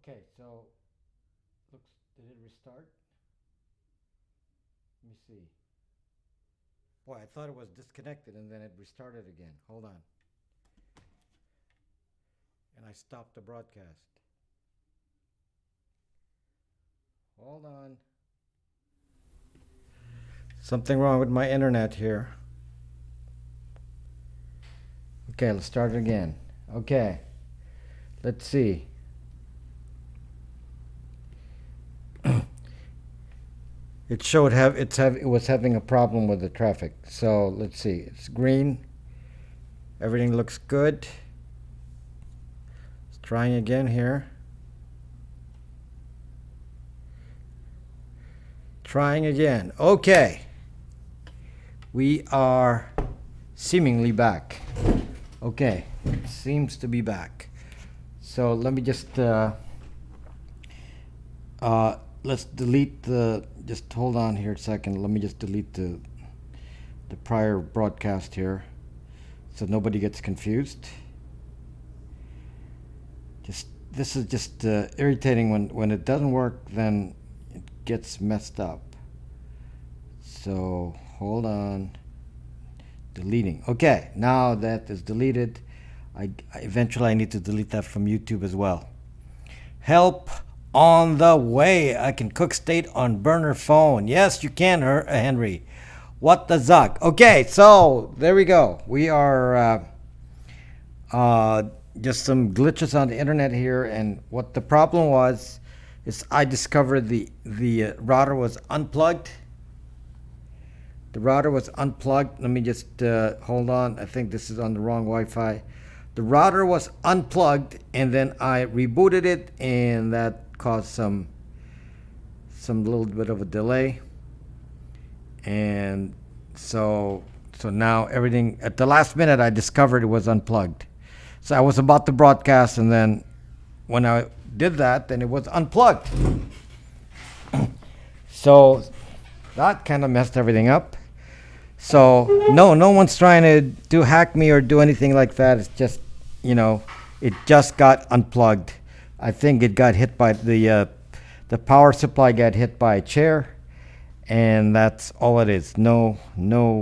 Okay, so looks, did it restart? Let me see. Boy, I thought it was disconnected and then it restarted again. Hold on. And I stopped the broadcast. Hold on. Something wrong with my internet here. Okay, let's start it again. Okay, let's see. It showed it was having a problem with the traffic. So let's see. It's green. Everything looks good. Let's trying again here. Trying again. Okay. We are seemingly back. Okay, it seems to be back. So let me just let's delete the. Just hold on here a second. Let me just delete the prior broadcast here, so nobody gets confused. Just this is just irritating when it doesn't work. Then it gets messed up. So hold on. Deleting. Okay, now that is deleted. I eventually I need to delete that from YouTube as well. Help on the way. I can cook steak on burner phone. Yes, you can, Henry. What the zuck? Okay, so there we go. We are just some glitches on the internet here, and what the problem was is I discovered the router was unplugged. The router was unplugged. Let me just hold on. I think this is on the wrong Wi-Fi. The router was unplugged, and then I rebooted it, and that caused some little bit of a delay. And so now everything at the last minute I discovered it was unplugged. So I was about to broadcast, and then when I did that, then it was unplugged. So that kind of messed everything up. So no one's trying to hack me or do anything like that. It's just, it just got unplugged. I think it got hit by the power supply got hit by a chair, and that's all it is. No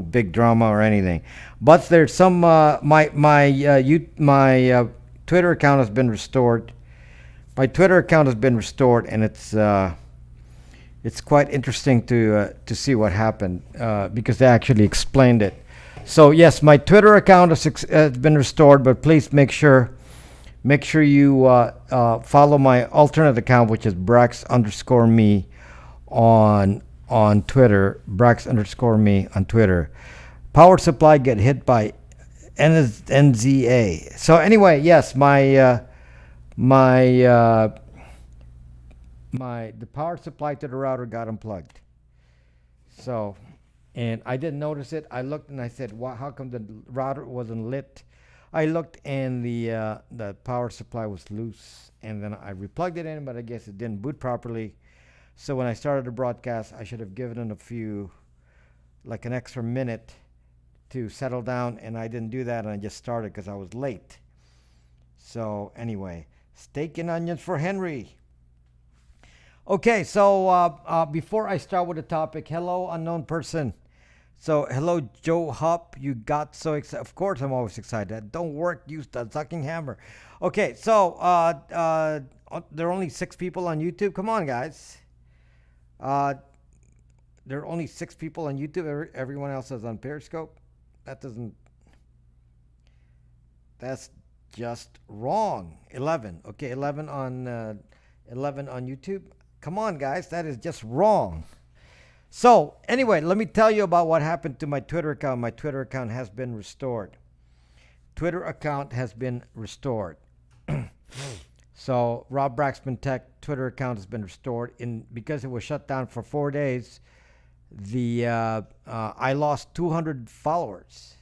big drama or anything. But there's some my Twitter account has been restored. My Twitter account has been restored, and it's quite interesting to see what happened because they actually explained it. So yes, my Twitter account has been restored, but please make sure you follow my alternate account, which is Brax_me on Twitter. Brax_me on Twitter. Power supply get hit by NZA. So anyway, yes, the power supply to the router got unplugged. So, and I didn't notice it. I looked and I said, how come the router wasn't lit? I looked and the power supply was loose, and then I replugged it in, but I guess it didn't boot properly. So when I started the broadcast, I should have given it like an extra minute to settle down, and I didn't do that, and I just started because I was late. So anyway, steak and onions for Henry. Okay, so before I start with the topic, hello, unknown person. So, hello, Joe Hupp. You got so excited. Of course, I'm always excited. Don't work, use the sucking hammer. Okay, so there are only 6 people on YouTube. Come on, guys. There are only 6 people on YouTube. Everyone else is on Periscope. That's just wrong. 11. Okay, 11 on YouTube. Come on, guys. That is just wrong. So, anyway, let me tell you about what happened to my Twitter account. My Twitter account has been restored. So, Rob Braxman Tech Twitter account has been restored. Because it was shut down for 4 days, I lost 200 followers.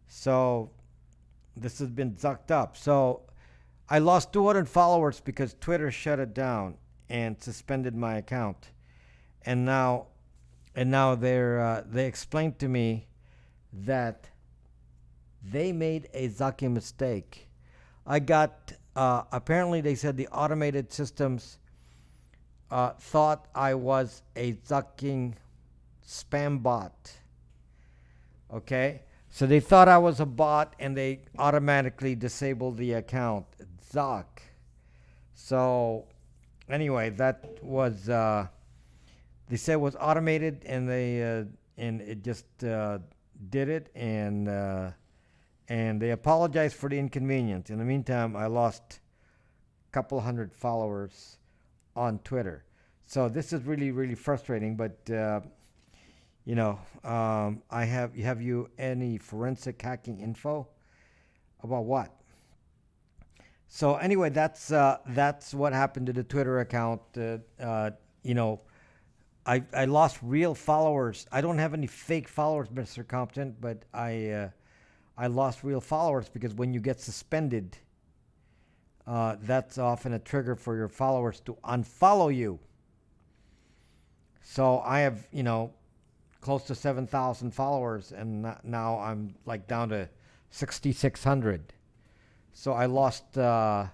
So, this has been zucked up. So, I lost 200 followers because Twitter shut it down and suspended my account. And now they explained to me that they made a zucky mistake. I got apparently they said the automated systems thought I was a zucking spam bot. Okay, so they thought I was a bot, and they automatically disabled the account. Zuck. So anyway, that was they said it was automated, and and it just did it, and they apologized for the inconvenience. In the meantime, I lost a couple hundred followers on Twitter. So this is really, really frustrating. But I have you any forensic hacking info about what? So anyway, that's what happened to the Twitter account. You know, I lost real followers. I don't have any fake followers, Mr. Compton, but I lost real followers because when you get suspended, that's often a trigger for your followers to unfollow you. So I have, close to 7,000 followers, and now I'm like down to 6,600. So I lost at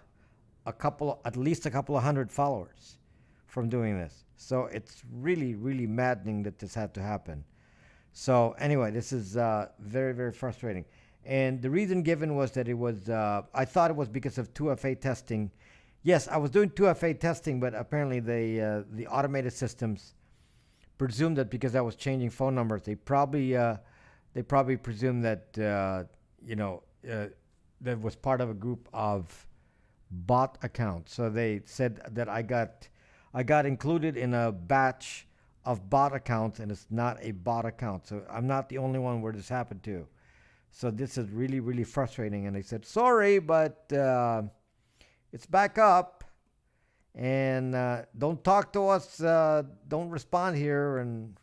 least a couple of hundred followers from doing this. So it's really, really maddening that this had to happen. So anyway, this is very, very frustrating. And the reason given was that it was, I thought it was because of 2FA testing. Yes, I was doing 2FA testing, but apparently the automated systems presumed that because I was changing phone numbers, they probably presumed that that was part of a group of bot accounts. So they said that I got included in a batch of bot accounts, and it's not a bot account. So I'm not the only one where this happened to. So this is really, really frustrating. And they said, sorry, but it's back up. And don't talk to us. Don't respond here, and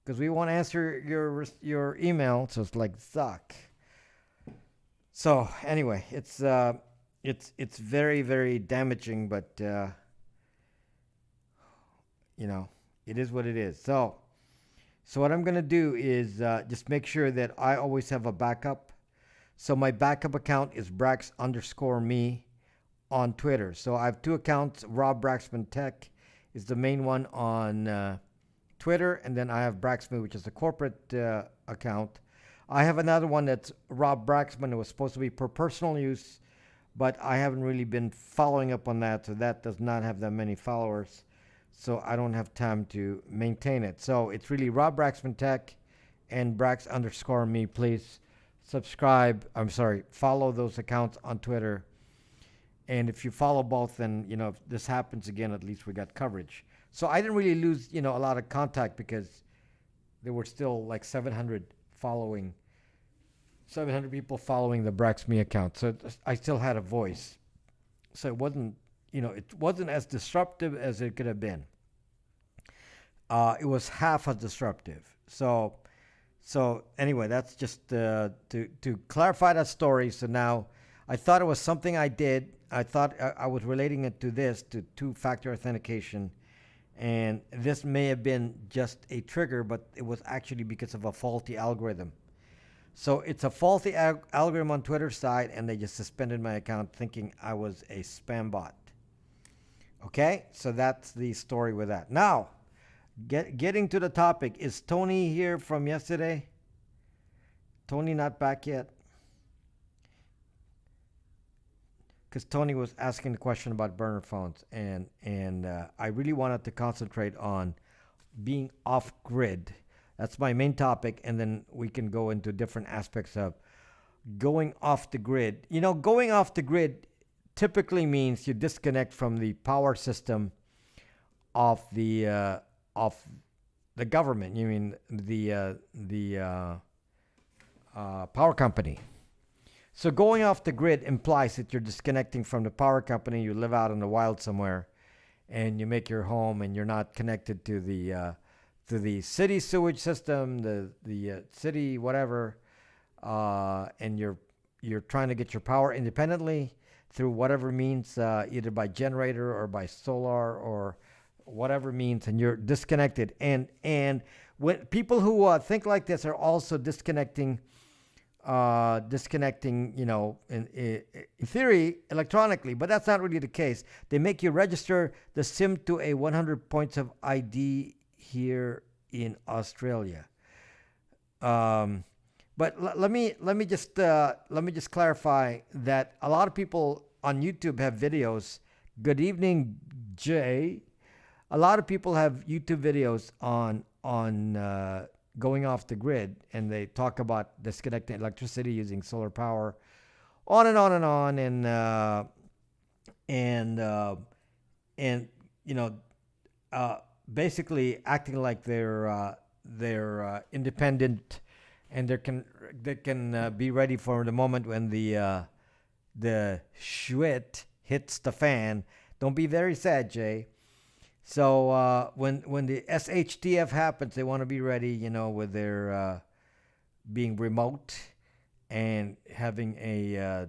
because we won't answer your email. So it's like, suck. So anyway, it's very, very damaging, but it is what it is. So what I'm gonna do is just make sure that I always have a backup. So my backup account is Brax_me on Twitter. So I have two accounts. Rob Braxman Tech is the main one on Twitter, and then I have Braxman, which is a corporate account. I have another one that's Rob Braxman. It was supposed to be for personal use, but I haven't really been following up on that, so that does not have that many followers. So I don't have time to maintain it. So it's really Rob Braxman Tech and Brax_me. Please follow those accounts on Twitter. And if you follow both, then, if this happens again, at least we got coverage. So I didn't really lose, a lot of contact because there were still like 700 people following the Brax_me account. So I still had a voice. So it wasn't, it wasn't as disruptive as it could have been. It was half as disruptive. So anyway, that's just to clarify that story. So now I thought it was something I did. I thought I was relating it to two-factor authentication. And this may have been just a trigger, but it was actually because of a faulty algorithm. So it's a faulty algorithm on Twitter's side, and they just suspended my account thinking I was a spam bot. Okay, so that's the story with that. Now, getting to the topic, is Tony here from yesterday? Tony not back yet? Because Tony was asking the question about burner phones, and I really wanted to concentrate on being off grid. That's my main topic, and then we can go into different aspects of going off the grid. Going off the grid typically means you disconnect from the power system of the government. You mean the power company. So going off the grid implies that you're disconnecting from the power company. You live out in the wild somewhere, and you make your home, and you're not connected to the city sewage system, the city whatever, and you're trying to get your power independently through whatever means, either by generator or by solar or whatever means, and you're disconnected. And when people who think like this are also disconnecting disconnecting, in theory, electronically, but that's not really the case. They make you register the SIM to a 100 points of ID here in Australia. But let me just clarify that a lot of people on YouTube have videos. Good evening, Jay. A lot of people have YouTube videos on going off the grid, and they talk about disconnecting electricity using solar power, on and on and on, and basically acting like they're independent, and they can be ready for the moment when the shit hits the fan. Don't be very sad, Jay. So when the SHTF happens, they want to be ready, with their being remote and having a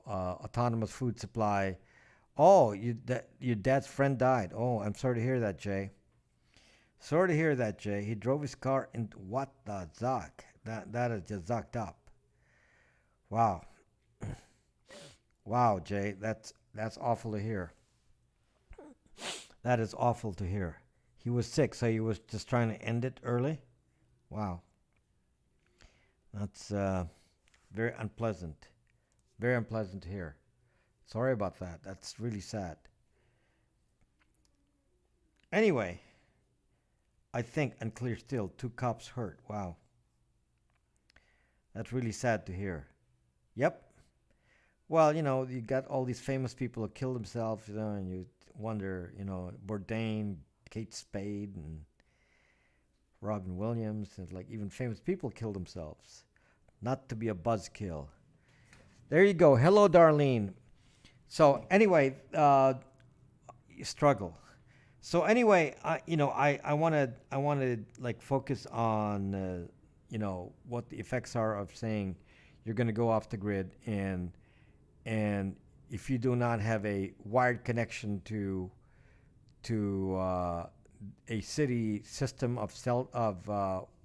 autonomous food supply. Oh, your dad's friend died. Oh, I'm sorry to hear that, Jay. Sorry to hear that, Jay. He drove his car into what the zuck? That is just zucked up. Wow. Wow, Jay. That's awful to hear. That is awful to hear. He was sick, so he was just trying to end it early. Wow. That's very unpleasant. Very unpleasant to hear. Sorry about that. That's really sad. Anyway, I think unclear still. 2 cops hurt. Wow. That's really sad to hear. Yep. Well, you got all these famous people who kill themselves, and you wonder, Bourdain, Kate Spade, and Robin Williams, and like even famous people kill themselves. Not to be a buzzkill. There you go. Hello, Darlene. So anyway, you struggle. So anyway, I want to like focus on what the effects are of saying you're going to go off the grid, and if you do not have a wired connection to a city system of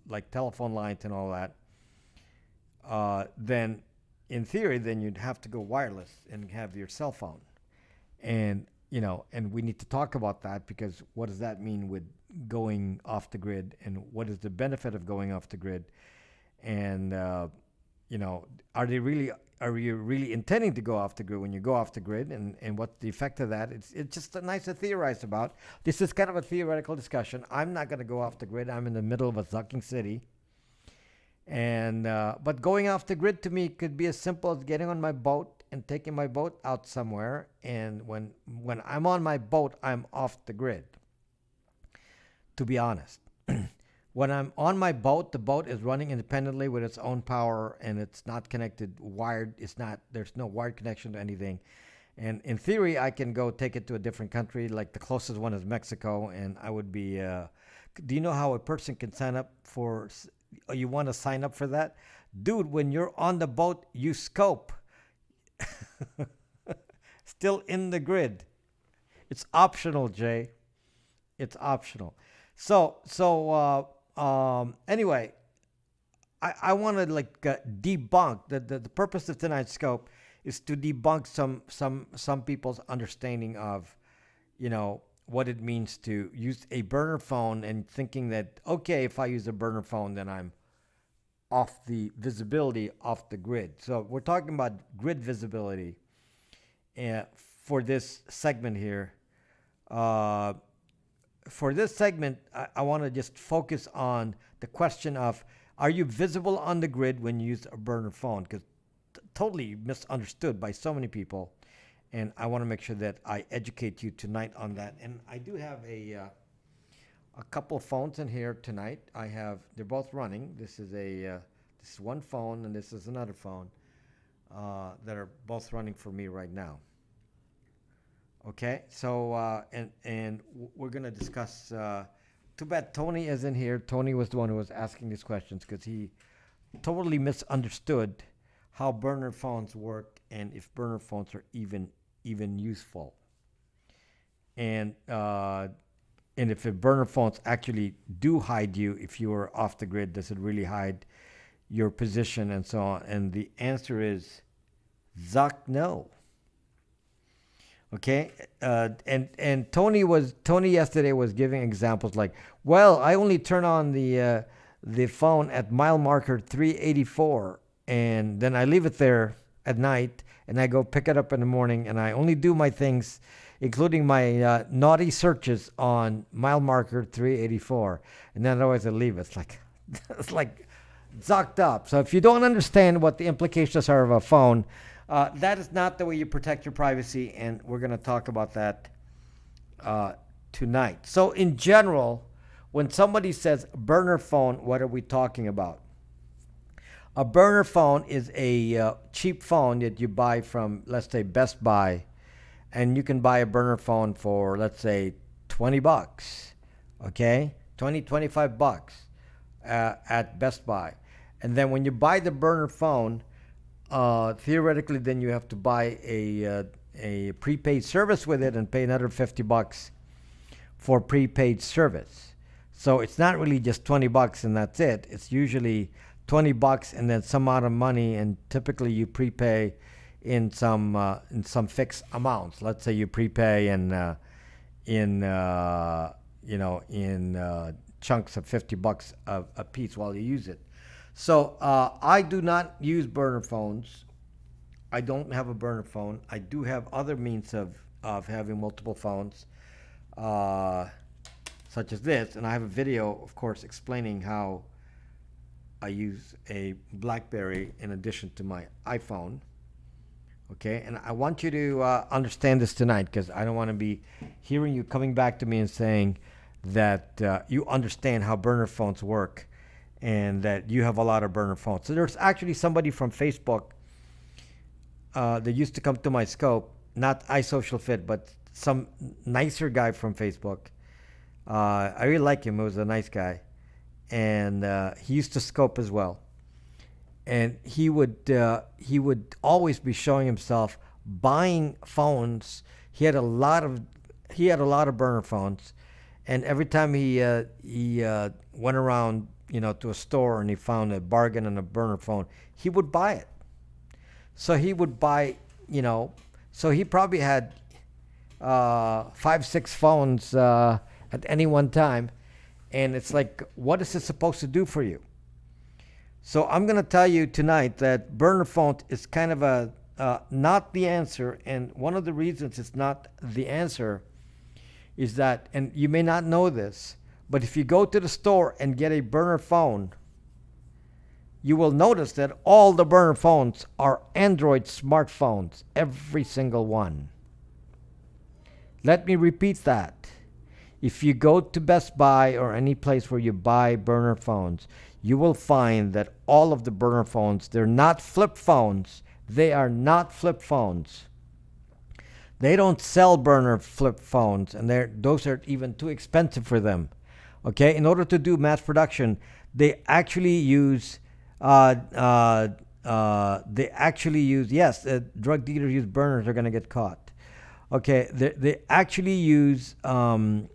like telephone lines and all that, then in theory, then you'd have to go wireless and have your cell phone. And and we need to talk about that, because what does that mean with going off the grid, and what is the benefit of going off the grid? And are you really intending to go off the grid when you go off the grid, and what's the effect of that? It's just nice to theorize about. This is kind of a theoretical discussion. I'm not going to go off the grid. I'm in the middle of a sucking city. And but going off the grid to me could be as simple as getting on my boat and taking my boat out somewhere. And when I'm on my boat, I'm off the grid. To be honest, when I'm on my boat, the boat is running independently with its own power, and it's not connected wired. There's no wired connection to anything. And in theory, I can go take it to a different country. Like the closest one is Mexico, and I would be. Do you know how a person can sign up for? You want to sign up for that, dude? When you're on the boat, you scope. Still in the grid. It's optional, Jay. It's optional. So anyway, I want to debunk the purpose of tonight's scope is to debunk some people's understanding of, what it means to use a burner phone, and thinking that, okay, if I use a burner phone, then I'm off the visibility off the grid. So we're talking about grid visibility for this segment here. For this segment, I want to just focus on the question of, are you visible on the grid when you use a burner phone? Because totally misunderstood by so many people. And I want to make sure that I educate you tonight on that. And I do have a couple of phones in here tonight. They're both running. This is one phone, and this is another phone that are both running for me right now. Okay, so and we're gonna discuss. Too bad Tony isn't here. Tony was the one who was asking these questions, because he totally misunderstood how burner phones work, and if burner phones are even useful, and if the burner phones actually do hide you if you are off the grid. Does it really hide your position and so on. And the answer is Zuck, no. Okay, and Tony yesterday was giving examples like, well, I only turn on the phone at mile marker 384, and then I leave it there at night, and I go pick it up in the morning, and I only do my things, including my naughty searches on mile marker 384, and then otherwise I leave it. It's like zucked up. So if you don't understand what the implications are of a phone, that is not the way you protect your privacy, and we're going to talk about that tonight. So in general, when somebody says burner phone, what are we talking about? A burner phone is a cheap phone that you buy from, let's say, Best Buy, and you can buy a burner phone for, let's say, $20, okay? 20, 25 bucks at Best Buy. And then when you buy the burner phone, theoretically, then you have to buy a prepaid service with it and pay another $50 for prepaid service. So it's not really just $20 and that's it. It's usually $20 and then some amount of money, and typically you prepay in some fixed amounts. Let's say you prepay in chunks of $50 a piece while you use it. So I do not use burner phones. I don't have a burner phone. I do have other means of having multiple phones, such as this. And I have a video, of course, explaining how I use a BlackBerry in addition to my iPhone. Okay, and I want you to understand this tonight, because I don't want to be hearing you coming back to me and saying that you understand how burner phones work and that you have a lot of burner phones. So there's actually somebody from Facebook that used to come to my scope, not iSocialFit, but some nicer guy from Facebook. I really like him. He was a nice guy. And he used to scope as well. And he would always be showing himself buying phones. He had a lot of burner phones, and every time he went around, to a store and he found a bargain on a burner phone, he would buy it. So he would buy, so he probably had 5-6 phones at any one time, and it's like, what is it supposed to do for you? So I'm going to tell you tonight that burner phone is kind of not the answer. And one of the reasons it's not the answer is that, and you may not know this, but if you go to the store and get a burner phone, you will notice that all the burner phones are Android smartphones, every single one. Let me repeat that. If you go to Best Buy or any place where you buy burner phones, you will find that all of the burner phones, they're not flip phones. They are not flip phones. They don't sell burner flip phones, and those are even too expensive for them. Okay, in order to do mass production, they actually use drug dealers use burners, they're going to get caught. Okay, they actually use Android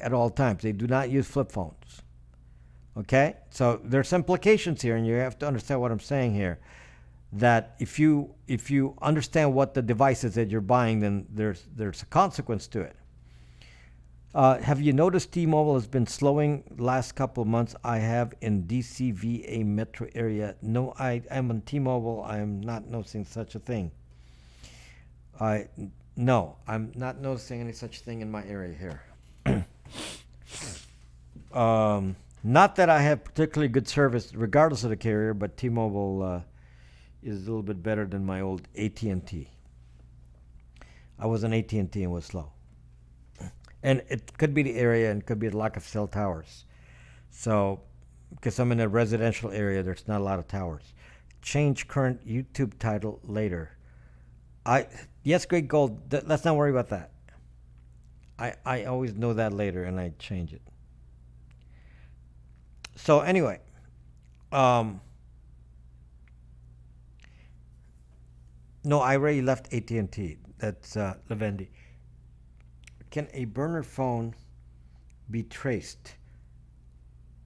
at all times. They do not use flip phones. Okay, so there's implications here, and you have to understand what I'm saying here. That if you understand what the device is that you're buying, then there's a consequence to it. Have you noticed T-Mobile has been slowing last couple of months? I have in DCVA metro area. No, I'm on T-Mobile. I am not noticing such a thing. No, I'm not noticing any such thing in my area here. Not that I have particularly good service regardless of the carrier, but T-Mobile is a little bit better than my old AT&T. I was on AT&T and was slow. And it could be the area, and it could be the lack of cell towers. So, because I'm in a residential area, there's not a lot of towers. Change current YouTube title later. Yes, Great Gold, let's not worry about that. I always know that later, and I change it. So anyway, no, I already left AT&T. That's Lavendi. Can a burner phone be traced.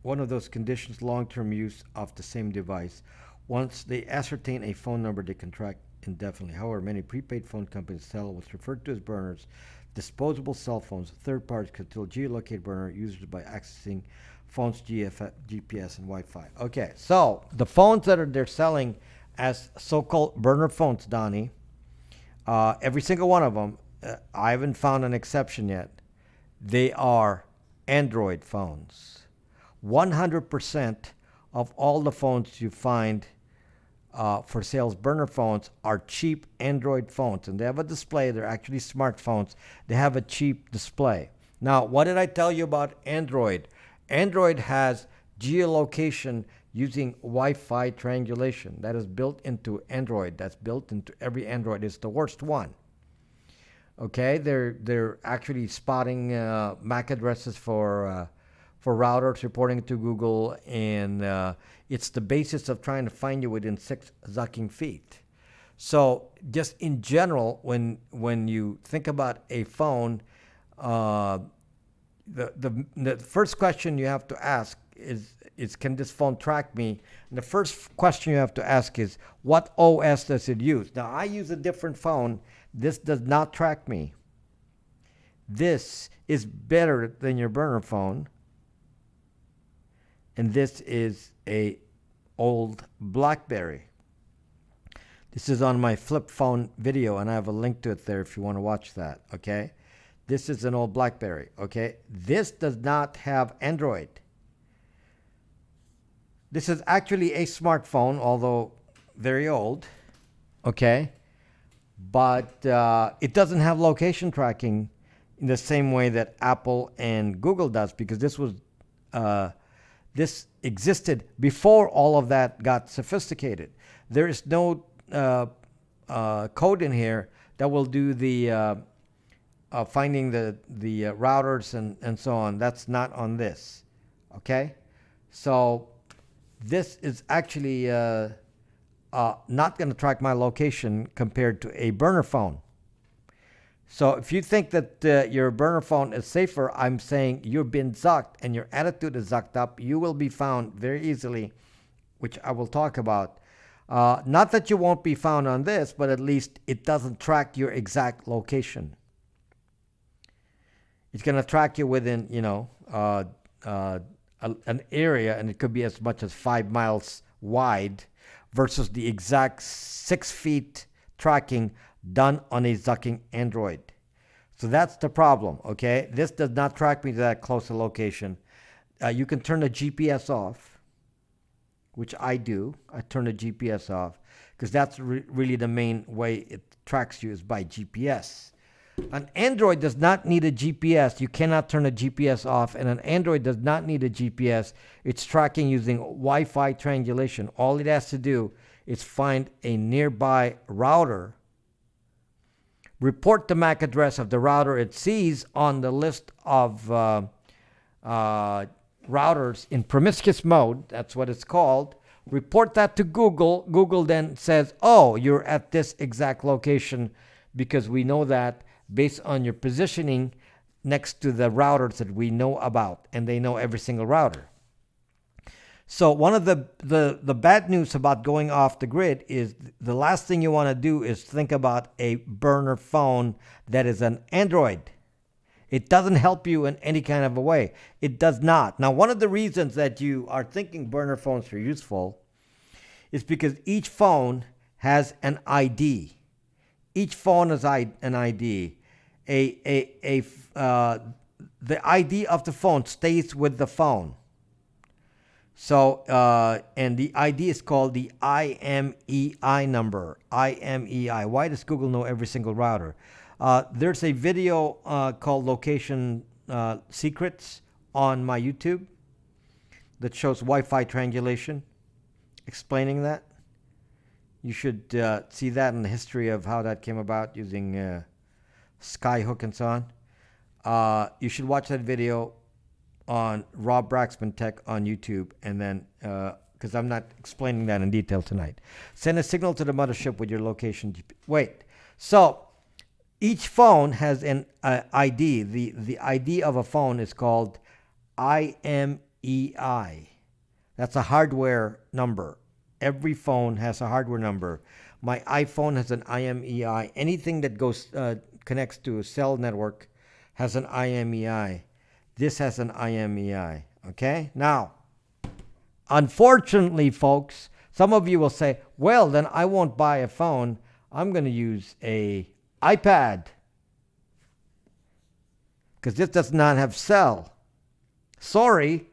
One of those conditions, long-term use of the same device. Once they ascertain a phone number, they can track indefinitely. However, many prepaid phone companies sell what's referred to as burners, disposable cell phones. Third parties can still geolocate burner users by accessing phones' GPS and Wi-Fi. Okay, so the phones that they're selling as so-called burner phones, Donnie, every single one of them, I haven't found an exception yet. They are Android phones. 100% of all the phones you find for sales, burner phones, are cheap Android phones. And they have a display. They're actually smartphones. They have a cheap display. Now, what did I tell you about Android? Android has geolocation using Wi-Fi triangulation. That is built into Android. That's built into every Android. It's the worst one. Okay, they're actually spotting MAC addresses for routers, reporting to Google, and it's the basis of trying to find you within 6 zucking feet. So just in general, when you think about a phone, the first question you have to ask is can this phone track me? And the first question you have to ask is, what OS does it use? Now, I use a different phone. This does not track me. This is better than your burner phone. And this is a old BlackBerry. This is on my flip phone video, and I have a link to it there if you want to watch that, okay? This is an old BlackBerry, okay? This does not have Android. This is actually a smartphone, although very old, okay? But it doesn't have location tracking in the same way that Apple and Google does, because this existed before all of that got sophisticated. There is no code in here that will do the finding the routers and so on. That's not on this, okay? So this is actually not going to track my location compared to a burner phone. So if you think that your burner phone is safer, I'm saying you've been zucked and your attitude is zucked up. You will be found very easily, which I will talk about. Not that you won't be found on this, but at least it doesn't track your exact location. It's going to track you within, an area, and it could be as much as 5 miles wide versus the exact 6 feet tracking done on a zucking Android. So that's the problem, okay? This does not track me to that close a location. You can turn the GPS off, which I do. I turn the GPS off because that's really the main way it tracks you is by GPS. An Android does not need a GPS. You cannot turn a GPS off, and an Android does not need a GPS. It's tracking using Wi-Fi triangulation. All it has to do is find a nearby router, report the MAC address of the router it sees on the list of routers in promiscuous mode. That's what it's called. Report that to Google. Google then says, oh, you're at this exact location because we know that based on your positioning next to the routers that we know about, and they know every single router. So one of the bad news about going off the grid is the last thing you want to do is think about a burner phone that is an Android. It doesn't help you in any kind of a way. It does not. Now, one of the reasons that you are thinking burner phones are useful is because each phone has an ID. Each phone has an ID. The ID of the phone stays with the phone. So, and the ID is called the IMEI number. IMEI. Why does Google know every single router? There's a video called Location Secrets on my YouTube that shows Wi-Fi triangulation, explaining that. You should see that in the history of how that came about using Skyhook and so on. You should watch that video on Rob Braxman Tech on YouTube, and then because I'm not explaining that in detail tonight. Send a signal to the mothership with your location. Wait, so each phone has an ID. The ID of a phone is called IMEI. That's a hardware number. Every phone has a hardware number. My iPhone has an IMEI. Anything that goes connects to a cell network has an IMEI. This has an IMEI. Okay? Now, unfortunately, folks, some of you will say, well, then I won't buy a phone. I'm going to use a iPad because this does not have cell. Sorry.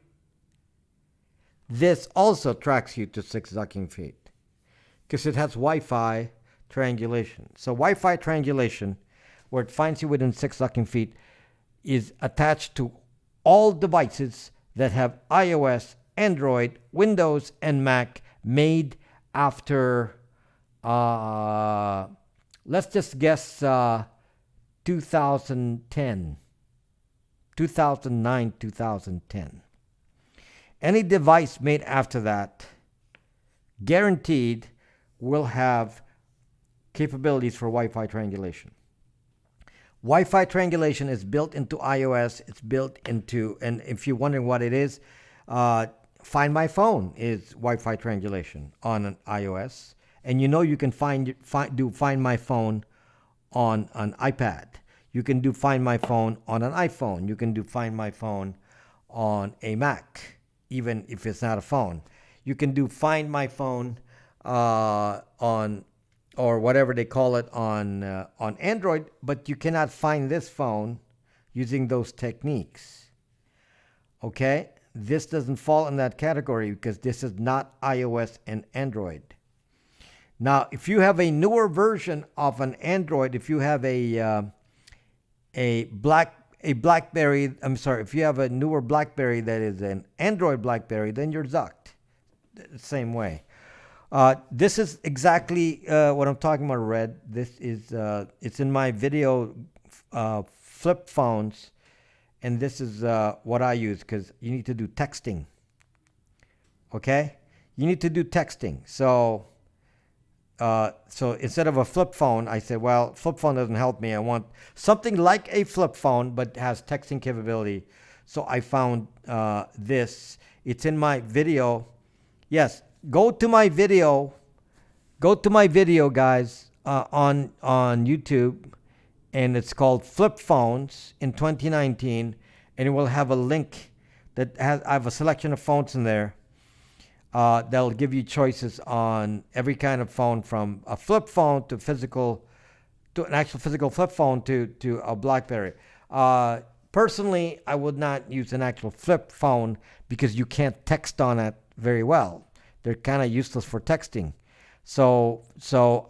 This also tracks you to 6 ducking feet because it has Wi-Fi triangulation. So Wi-Fi triangulation, where it finds you within 6 ducking feet, is attached to all devices that have iOS, Android, Windows, and Mac made after, let's just guess 2010, 2009, 2010. Any device made after that, guaranteed, will have capabilities for Wi-Fi triangulation. Wi-Fi triangulation is built into iOS. It's built into, and if you're wondering what it is, Find My Phone is Wi-Fi triangulation on an iOS. And you know you can do Find My Phone on an iPad. You can do Find My Phone on an iPhone. You can do Find My Phone on a Mac, even if it's not a phone. You can do Find My Phone on, or whatever they call it, on Android, but you cannot find this phone using those techniques. Okay? This doesn't fall in that category because this is not iOS and Android. Now, if you have a newer version of an Android, if you have a BlackBerry, if you have a newer BlackBerry that is an Android BlackBerry, then you're zucked. The same way. This is exactly what I'm talking about, Red. This is it's in my video flip phones, and this is what I use because you need to do texting. Okay, you need to do texting. So instead of a flip phone, I said, well, flip phone doesn't help me. I want something like a flip phone but has texting capability. So I found this. It's in my video. Yes, go to my video, guys, on YouTube, and it's called Flip Phones in 2019, and it will have a link that has, I have a selection of phones in there. That'll give you choices on every kind of phone, from a flip phone to an actual physical flip phone to a BlackBerry. Personally, I would not use an actual flip phone because you can't text on it very well. They're kind of useless for texting. So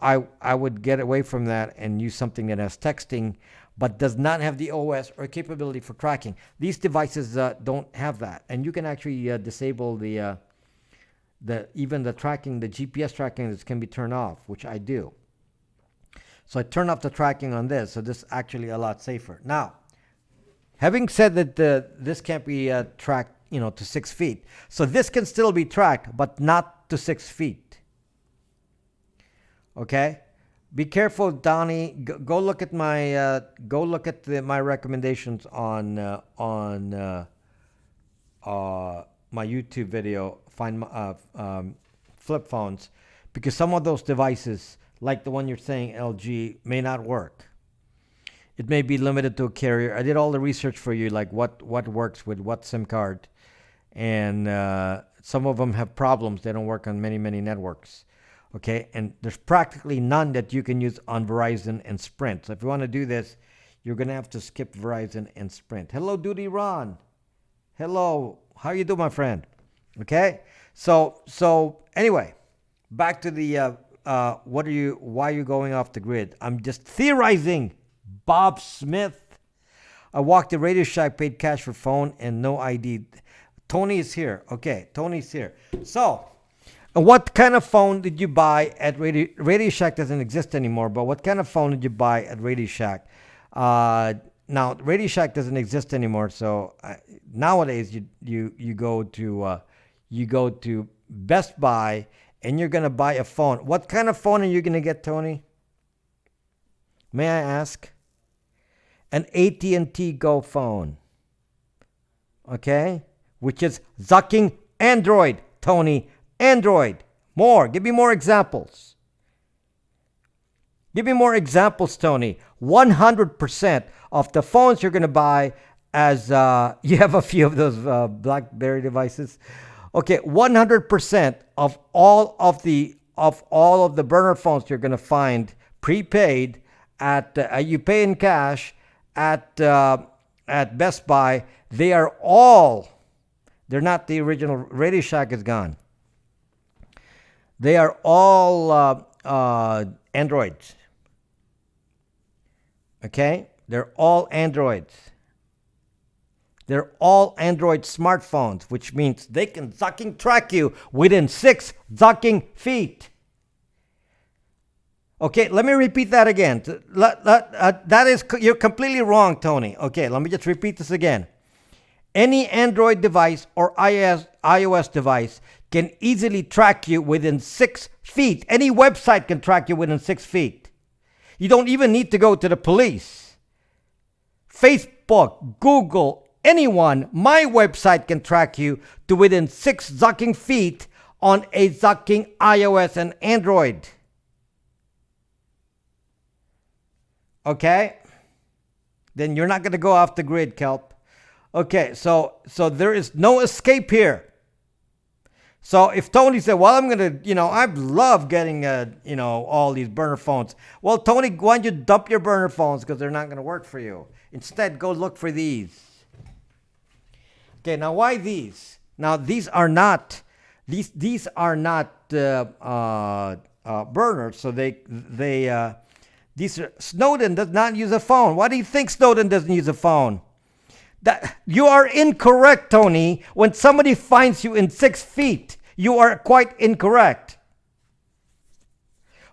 I would get away from that and use something that has texting but does not have the OS or capability for tracking. These devices don't have that, and you can actually disable the tracking, the GPS tracking, that can be turned off, which I do. So I turn off the tracking on this, so this is actually a lot safer. Now, having said that, this can't be tracked, to 6 feet. So this can still be tracked, but not to 6 feet. Okay, be careful, Donnie. Go look at my my recommendations on my YouTube video. Find flip phones, because some of those devices, like the one you're saying, LG, may not work. It may be limited to a carrier. I did all the research for you, like what works with what SIM card, and some of them have problems. They don't work on many networks. Okay, and there's practically none that you can use on Verizon and Sprint. So if you want to do this, you're gonna have to skip Verizon and Sprint. Hello, Duty Ron. Hello, how you doing, my friend? Okay, so anyway, back to the why are you going off the grid? I'm just theorizing. Bob Smith. I walked the Radio Shack, paid cash for phone and no ID. Tony is here. Okay, Tony's here. So, what kind of phone did you buy at Radio Shack? Doesn't exist anymore, but what kind of phone did you buy at Radio Shack? Now, Radio Shack doesn't exist anymore, so nowadays you go to Best Buy and you're gonna buy a phone. What kind of phone are you gonna get, Tony? May I ask? An AT&T Go phone. okay, which is zucking Android, Tony, Android. More. Give me more examples. Give me more examples, Tony. 100% of the phones you're going to buy, as you have a few of those BlackBerry devices. Okay, 100% of all of the burner phones you're going to find prepaid at you pay in cash at Best Buy. They're not the original. Radio Shack is gone. They are all Androids. Okay? They're all Androids. They're all Android smartphones, which means they can zucking track you within 6 zucking feet. Okay, let me repeat that again. You're completely wrong, Tony. Okay, let me just repeat this again. Any Android device or iOS device can easily track you within 6 feet. Any website can track you within 6 feet. You don't even need to go to the police. Facebook, Google, anyone, my website can track you to within 6 zucking feet on a zucking iOS and Android. Okay? Then you're not going to go off the grid, Kelp. Okay, so there is no escape here. So if Tony said, well, I'm going to, I love getting, all these burner phones. Well, Tony, why don't you dump your burner phones because they're not going to work for you. Instead, go look for these. Okay, now why these? Now, these are not burners. So Snowden does not use a phone. Why do you think Snowden doesn't use a phone? That you are incorrect, Tony. When somebody finds you in 6 feet, you are quite incorrect.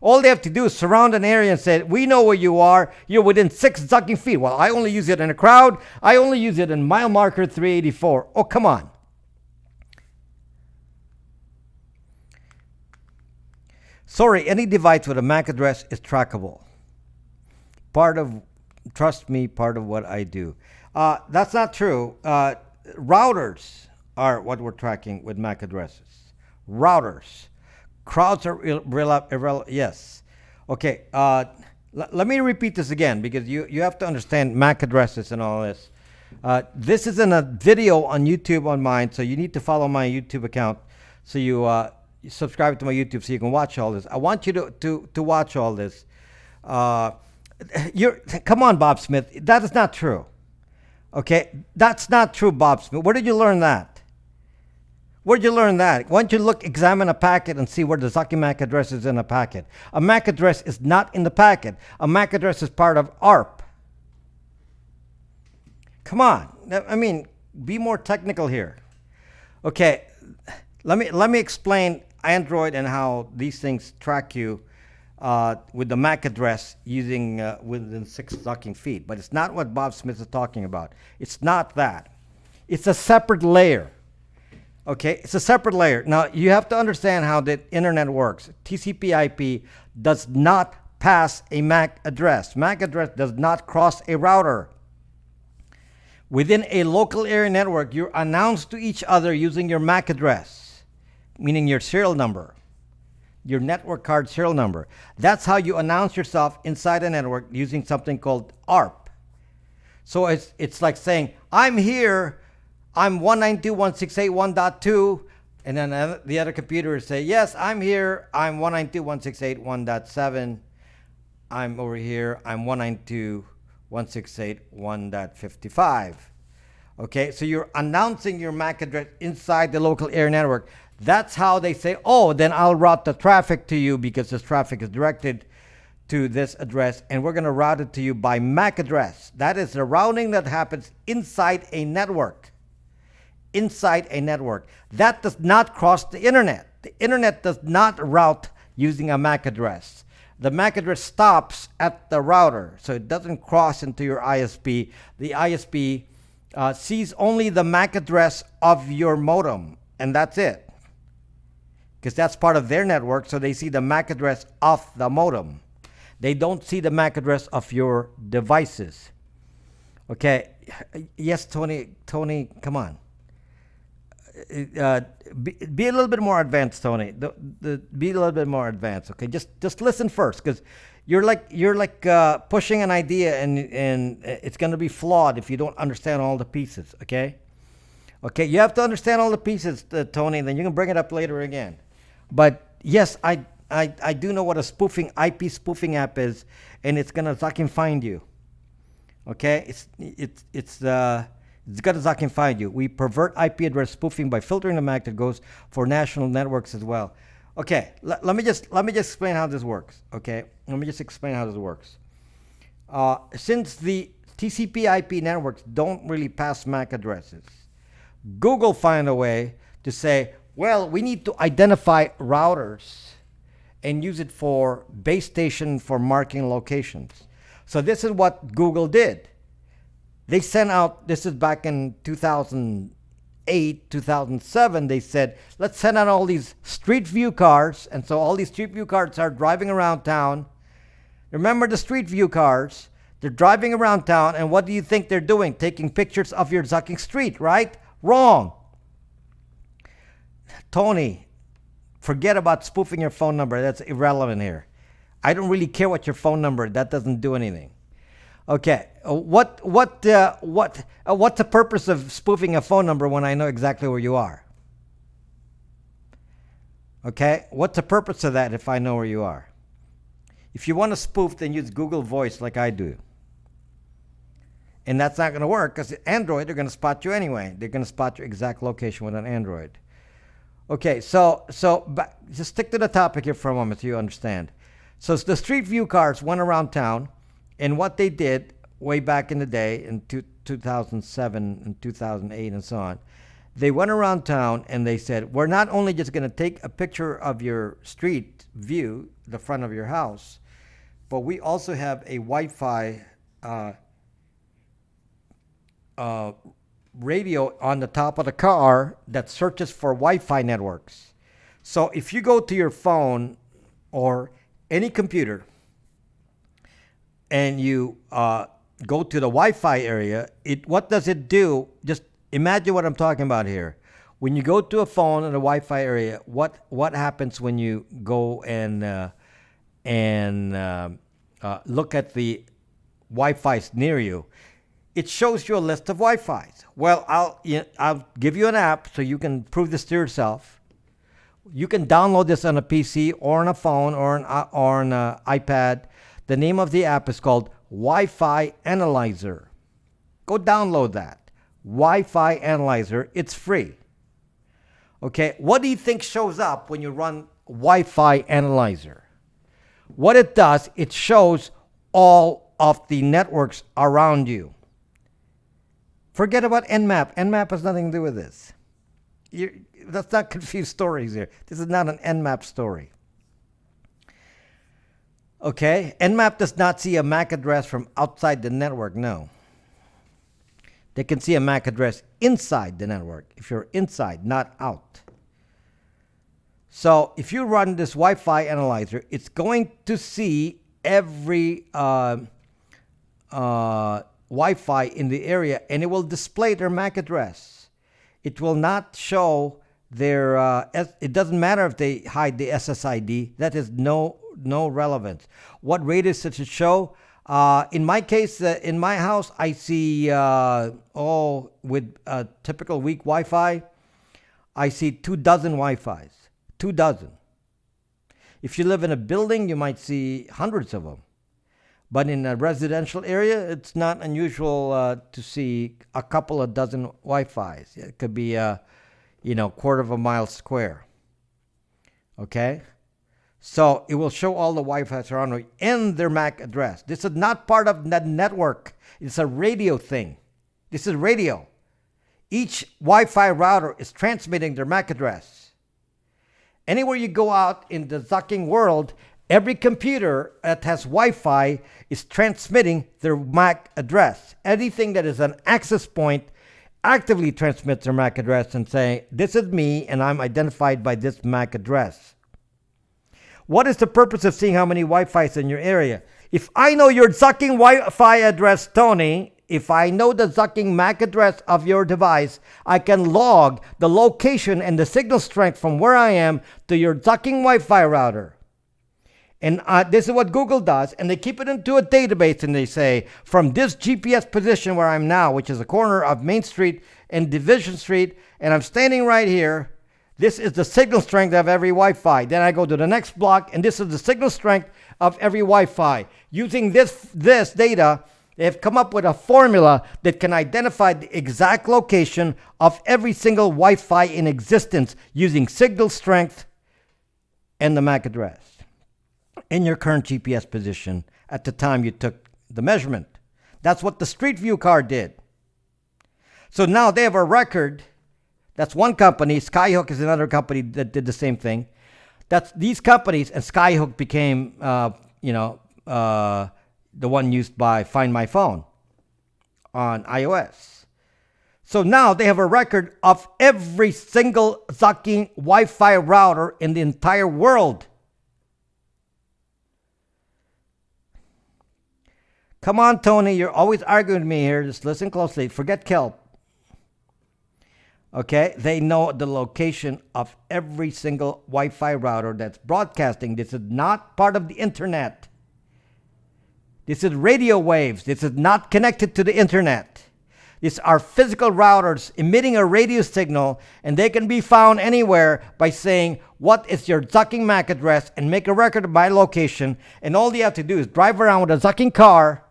All they have to do is surround an area and say, we know where you are. You're within 6 zucking feet. Well, I only use it in a crowd. I only use it in mile marker 384. Oh, come on. Sorry, any device with a MAC address is trackable. Trust me, part of what I do. That's not true. Routers are what we're tracking with MAC addresses. Routers. Crowds are irrelevant. Yes. Okay. Let me repeat this again because you have to understand MAC addresses and all this. This is in a video on YouTube on mine, so you need to follow my YouTube account. So you subscribe to my YouTube so you can watch all this. I want you to watch all this. Come on, Bob Smith. That is not true. Okay, that's not true, Bob Smith. Where did you learn that? Where did you learn that? Why don't you examine a packet and see where the zucking MAC address is in a packet? A MAC address is not in the packet. A MAC address is part of ARP. Come on. I mean, be more technical here. Okay, let me explain Android and how these things track you with the MAC address using within 6 zucking feet. But it's not what Bob Smith is talking about. It's not that. It's a separate layer. Okay, it's a separate layer. Now, you have to understand how the internet works. TCP/IP does not pass a MAC address. MAC address does not cross a router. Within a local area network, you're announced to each other using your MAC address, meaning your serial number. Your network card serial number. That's how you announce yourself inside a network using something called ARP. So it's like saying, I'm here, I'm 192.168.1.2, and then the other computers say, yes, I'm here, I'm 192.168.1.7, I'm over here, I'm 192.168.1.55. Okay, so you're announcing your MAC address inside the local area network. That's how they say, oh, then I'll route the traffic to you because this traffic is directed to this address, and we're going to route it to you by MAC address. That is the routing that happens inside a network. Inside a network. That does not cross the internet. The internet does not route using a MAC address. The MAC address stops at the router, so it doesn't cross into your ISP. The ISP sees only the MAC address of your modem, and that's it. Because that's part of their network, so they see the MAC address of the modem. They don't see the MAC address of your devices. Okay, yes, Tony, come on. uh, be a little bit more advanced, Tony. Be a little bit more advanced. Okay, just listen first, because you're like pushing an idea, and it's going to be flawed if you don't understand all the pieces. Okay, you have to understand all the pieces, Tony, and then you can bring it up later again. But yes, I do know what a IP spoofing app is, and it's gonna fucking find you. Okay, it's gonna fucking find you. We pervert IP address spoofing by filtering the MAC that goes for national networks as well. Okay, let me just explain how this works. Okay, let me just explain how this works. Since the TCP/IP networks don't really pass MAC addresses, Google found a way to say, well, we need to identify routers and use it for base station for marking locations. So this is what Google did. They sent out, this is back in 2008, 2007, they said, let's send out all these street view cars. And so all these street view cars are driving around town. Remember the street view cars? They're driving around town, and what do you think they're doing? Taking pictures of your zucking street, right? Wrong. Tony, forget about spoofing your phone number. That's irrelevant here. I don't really care what your phone number. That doesn't do anything. Okay. What's the purpose of spoofing a phone number when I know exactly where you are? Okay. What's the purpose of that if I know where you are? If you want to spoof, then use Google Voice like I do. And that's not going to work, because Android, they're going to spot you anyway. They're going to spot your exact location with an Android. Okay, so just stick to the topic here for a moment so you understand. So the street view cars went around town, and what they did way back in the day, in 2007 and 2008 and so on, they went around town and they said, we're not only just going to take a picture of your street view, the front of your house, but we also have a Wi-Fi radio on the top of the car that searches for Wi-Fi networks. So if you go to your phone or any computer and you go to the Wi-Fi area, what does it do? Just imagine what I'm talking about here. When you go to a phone in the Wi-Fi area, what happens when you go and look at the Wi-Fi's near you? It shows you a list of Wi-Fi's. Well, I'll give you an app so you can prove this to yourself. You can download this on a PC or on a phone or an iPad. The name of the app is called Wi-Fi Analyzer. Go download that. Wi-Fi Analyzer. It's free. Okay, what do you think shows up when you run Wi-Fi Analyzer? What it does, it shows all of the networks around you. Forget about Nmap. Nmap has nothing to do with this. Let's not confuse stories here. This is not an Nmap story. Okay? Nmap does not see a MAC address from outside the network, no. They can see a MAC address inside the network, if you're inside, not out. So if you run this Wi-Fi analyzer, it's going to see every Wi-Fi in the area, and it will display their MAC address. It will not show their, it doesn't matter if they hide the SSID. That is no relevance. What radius does it show? In my case, in my house, I see, with typical weak Wi-Fi, I see 24 Wi-Fis. 24. If you live in a building, you might see hundreds of them. But in a residential area, it's not unusual to see a couple of dozen Wi-Fis. It could be, quarter of a mile square. Okay? So it will show all the Wi-Fis around you and their MAC address. This is not part of that network. It's a radio thing. This is radio. Each Wi-Fi router is transmitting their MAC address. Anywhere you go out in the zucking world, every computer that has Wi-Fi is transmitting their MAC address. Anything that is an access point actively transmits their MAC address and saying, this is me and I'm identified by this MAC address. What is the purpose of seeing how many Wi-Fi's in your area? If I know your zucking Wi-Fi address, Tony, if I know the zucking MAC address of your device, I can log the location and the signal strength from where I am to your zucking Wi-Fi router. And this is what Google does, and they keep it into a database, and they say, from this GPS position where I'm now, which is the corner of Main Street and Division Street, and I'm standing right here, this is the signal strength of every Wi-Fi. Then I go to the next block, and this is the signal strength of every Wi-Fi. Using this data, they've come up with a formula that can identify the exact location of every single Wi-Fi in existence using signal strength and the MAC address in your current GPS position at the time you took the measurement. That's what the Street View car did. So now they have a record. That's one company. Skyhook is another company that did the same thing. That's these companies, and Skyhook became, the one used by Find My Phone on iOS. So now they have a record of every single zucking Wi-Fi router in the entire world. Come on, Tony, you're always arguing with me here. Just listen closely. Forget kelp. Okay, they know the location of every single Wi-Fi router that's broadcasting. This is not part of the internet. This is radio waves. This is not connected to the internet. These are physical routers emitting a radio signal, and they can be found anywhere by saying, what is your zucking MAC address, and make a record of my location. And all you have to do is drive around with a zucking car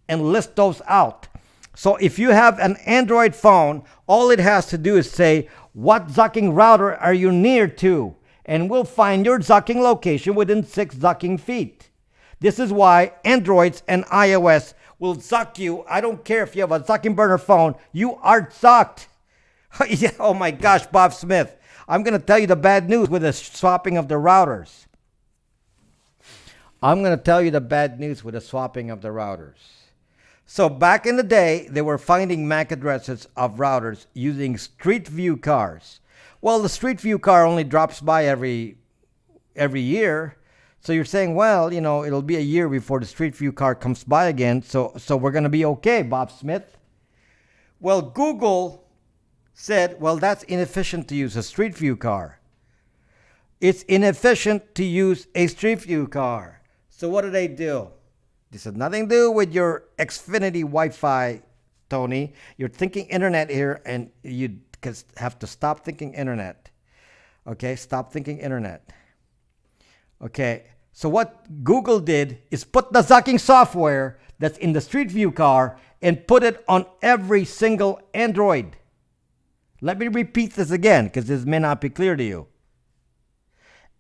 and list those out. So if you have an Android phone, all it has to do is say, what zucking router are you near to? And we'll find your zucking location within 6 zucking feet. This is why Androids and iOS will zuck you. I don't care if you have a zucking burner phone. You are zucked. Yeah, oh my gosh, Bob Smith. I'm going to tell you the bad news with the swapping of the routers. I'm going to tell you the bad news with the swapping of the routers. So back in the day, they were finding MAC addresses of routers using Street View cars. Well, the Street View car only drops by every year. So you're saying, well, it'll be a year before the Street View car comes by again. So we're going to be okay, Bob Smith. Well, Google said, well, that's inefficient to use a Street View car. It's inefficient to use a Street View car. So what do? This has nothing to do with your Xfinity Wi-Fi, Tony. You're thinking internet here, and you have to stop thinking internet. Okay, stop thinking internet. Okay, so what Google did is put the zucking software that's in the Street View car and put it on every single Android. Let me repeat this again, because this may not be clear to you.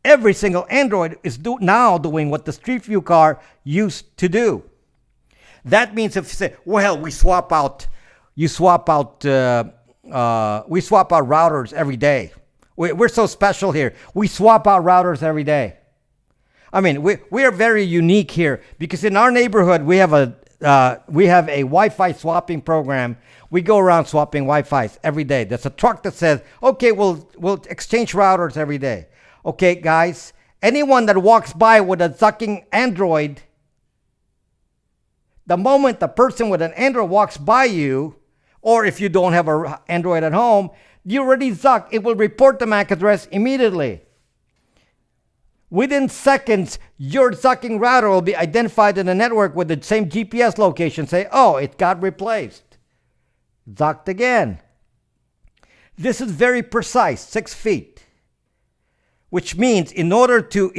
Every single Android is now doing what the Street View car used to do. That means if you say, well, we swap out routers every day. We're so special here. We swap out routers every day. I mean, we are very unique here because in our neighborhood we have a Wi-Fi swapping program. We go around swapping Wi-Fis every day. There's a truck that says, okay, we'll exchange routers every day. Okay, guys, anyone that walks by with a zucking Android, the moment the person with an Android walks by you, or if you don't have an Android at home, you already zuck. It will report the MAC address immediately. Within seconds, your zucking router will be identified in the network with the same GPS location. Say, oh, it got replaced. Zucked again. This is very precise, 6 feet. Which means in order to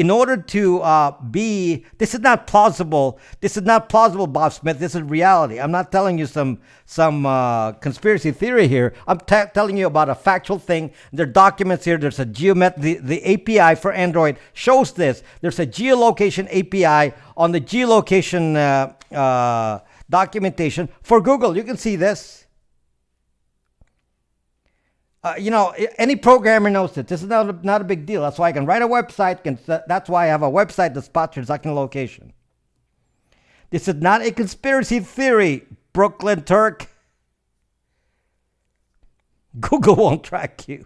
be, this is not plausible. This is not plausible, Bob Smith. This is reality. I'm not telling you some conspiracy theory here. I'm telling you about a factual thing. There are documents here. There's a the API for Android shows this. There's a geolocation API on the geolocation documentation for Google. You can see this. Any programmer knows it. This is not a big deal. That's why I can write a website. That's why I have a website that spots your zucking location. This is not a conspiracy theory, Brooklyn Turk. Google won't track you.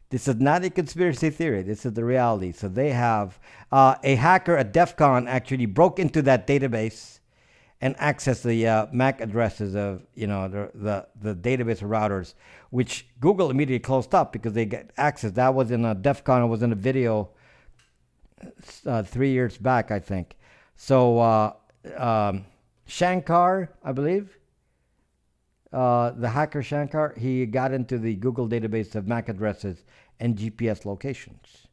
This is not a conspiracy theory. This is the reality. So they have a hacker at DEF CON actually broke into that database and access the MAC addresses of the database of routers, which Google immediately closed up because they get access. That was in a DEF CON. It was in a video 3 years back, I think. So Shankar, I believe, the hacker Shankar, he got into the Google database of MAC addresses and GPS locations.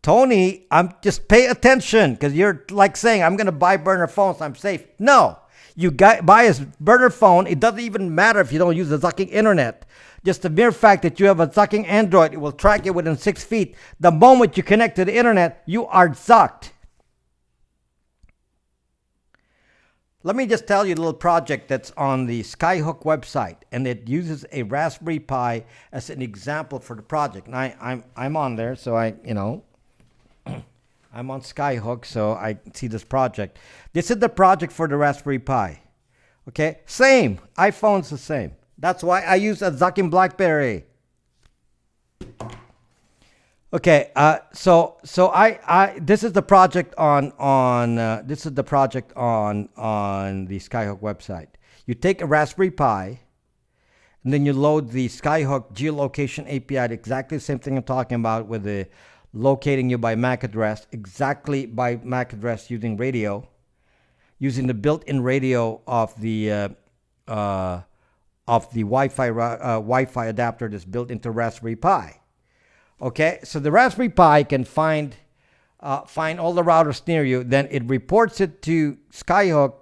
Tony, I'm just pay attention, because you're like saying, I'm going to buy burner phones, I'm safe. No, you buy a burner phone. It doesn't even matter if you don't use the sucking internet. Just the mere fact that you have a sucking Android, it will track you within 6 feet. The moment you connect to the internet, you are sucked. Let me just tell you a little project that's on the Skyhook website, and it uses a Raspberry Pi as an example for the project. And I'm on there, so I'm on Skyhook, so I see this project. This is the project for the Raspberry Pi. Okay, same. iPhone's the same. That's why I use a Zucking BlackBerry. Okay, so this is the project on the Skyhook website. You take a Raspberry Pi, and then you load the Skyhook geolocation API. Exactly the same thing I'm talking about with the locating you by MAC address, exactly by MAC address using radio, using the built-in radio of the Wi-Fi adapter that's built into Raspberry Pi. Okay, so the Raspberry Pi can find all the routers near you. Then it reports it to Skyhook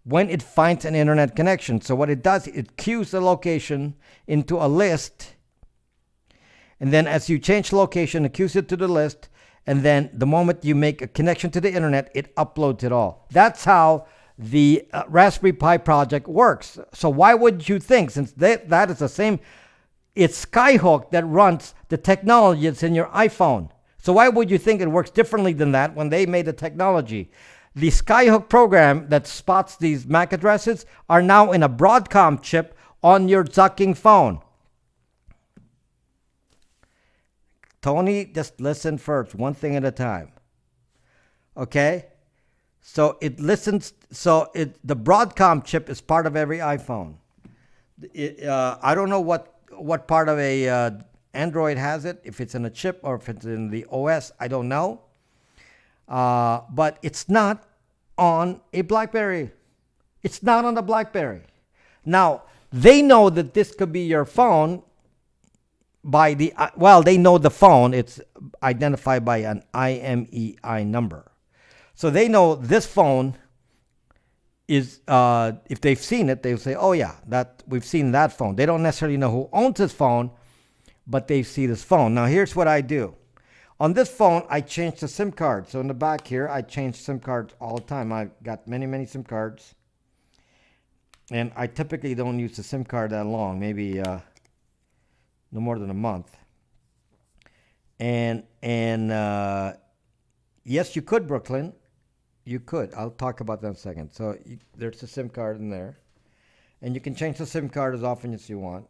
when it finds an internet connection. So what it does, it queues the location into a list. And then as you change location, it queues it to the list. And then the moment you make a connection to the internet, it uploads it all. That's how the Raspberry Pi project works. So why would you think, since that is the same, it's Skyhook that runs the technology that's in your iPhone. So why would you think it works differently than that when they made the technology? The Skyhook program that spots these MAC addresses are now in a Broadcom chip on your Zucking phone. Tony, just listen first, one thing at a time. Okay? So it listens, the Broadcom chip is part of every iPhone. I don't know what part of a Android has it, if it's in a chip or if it's in the OS, I don't know. But it's not on a BlackBerry. It's not on the BlackBerry. Now, they know that this could be your phone by they know the phone. It's identified by an IMEI number. So they know this phone is, if they've seen it, they'll say, oh yeah, we've seen that phone. They don't necessarily know who owns this phone, but they see this phone. Now here's what I do. On this phone, I change the SIM card. So in the back here, I change SIM cards all the time. I've got many SIM cards. And I typically don't use the SIM card that long, maybe no more than a month. And yes, you could, Brooklyn. You could. I'll talk about that in a second. So there's a SIM card in there. And you can change the SIM card as often as you want.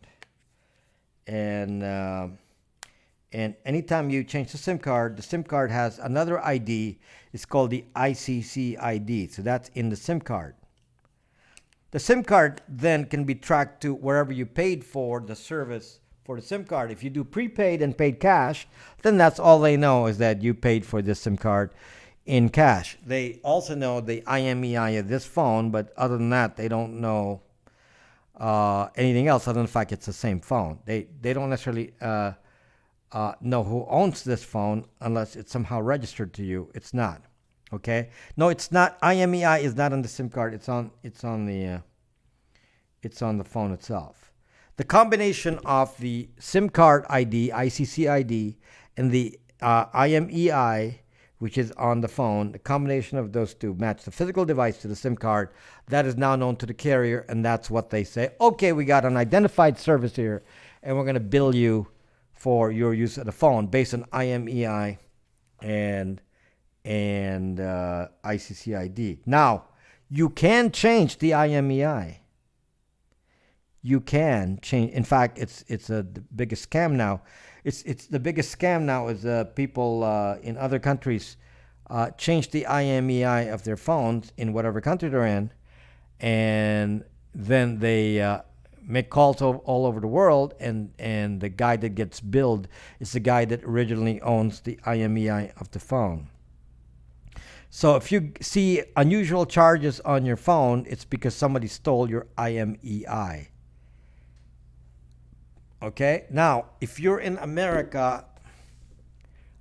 And anytime you change the SIM card has another ID. It's called the ICC ID. So that's in the SIM card. The SIM card then can be tracked to wherever you paid for the service for the SIM card. If you do prepaid and paid cash, then that's all they know is that you paid for this SIM card in cash. They also know the IMEI of this phone, but other than that, they don't know anything else other than the fact it's the same phone. They don't necessarily know who owns this phone unless it's somehow registered to you. It's not. Okay? No, it's not. IMEI is not on the SIM card. It's on the phone itself. The combination of the SIM card ID, ICC ID, and the IMEI, which is on the phone, the combination of those two match the physical device to the SIM card. That is now known to the carrier, and that's what they say. Okay, we got an identified service here, and we're going to bill you for your use of the phone based on IMEI and ICC ID. Now, you can change the IMEI. You can change. In fact, it's the biggest scam now. It's the biggest scam now is people in other countries change the IMEI of their phones in whatever country they're in, and then they make calls all over the world, and the guy that gets billed is the guy that originally owns the IMEI of the phone. So if you see unusual charges on your phone, it's because somebody stole your IMEI. Okay? Now, if you're in America,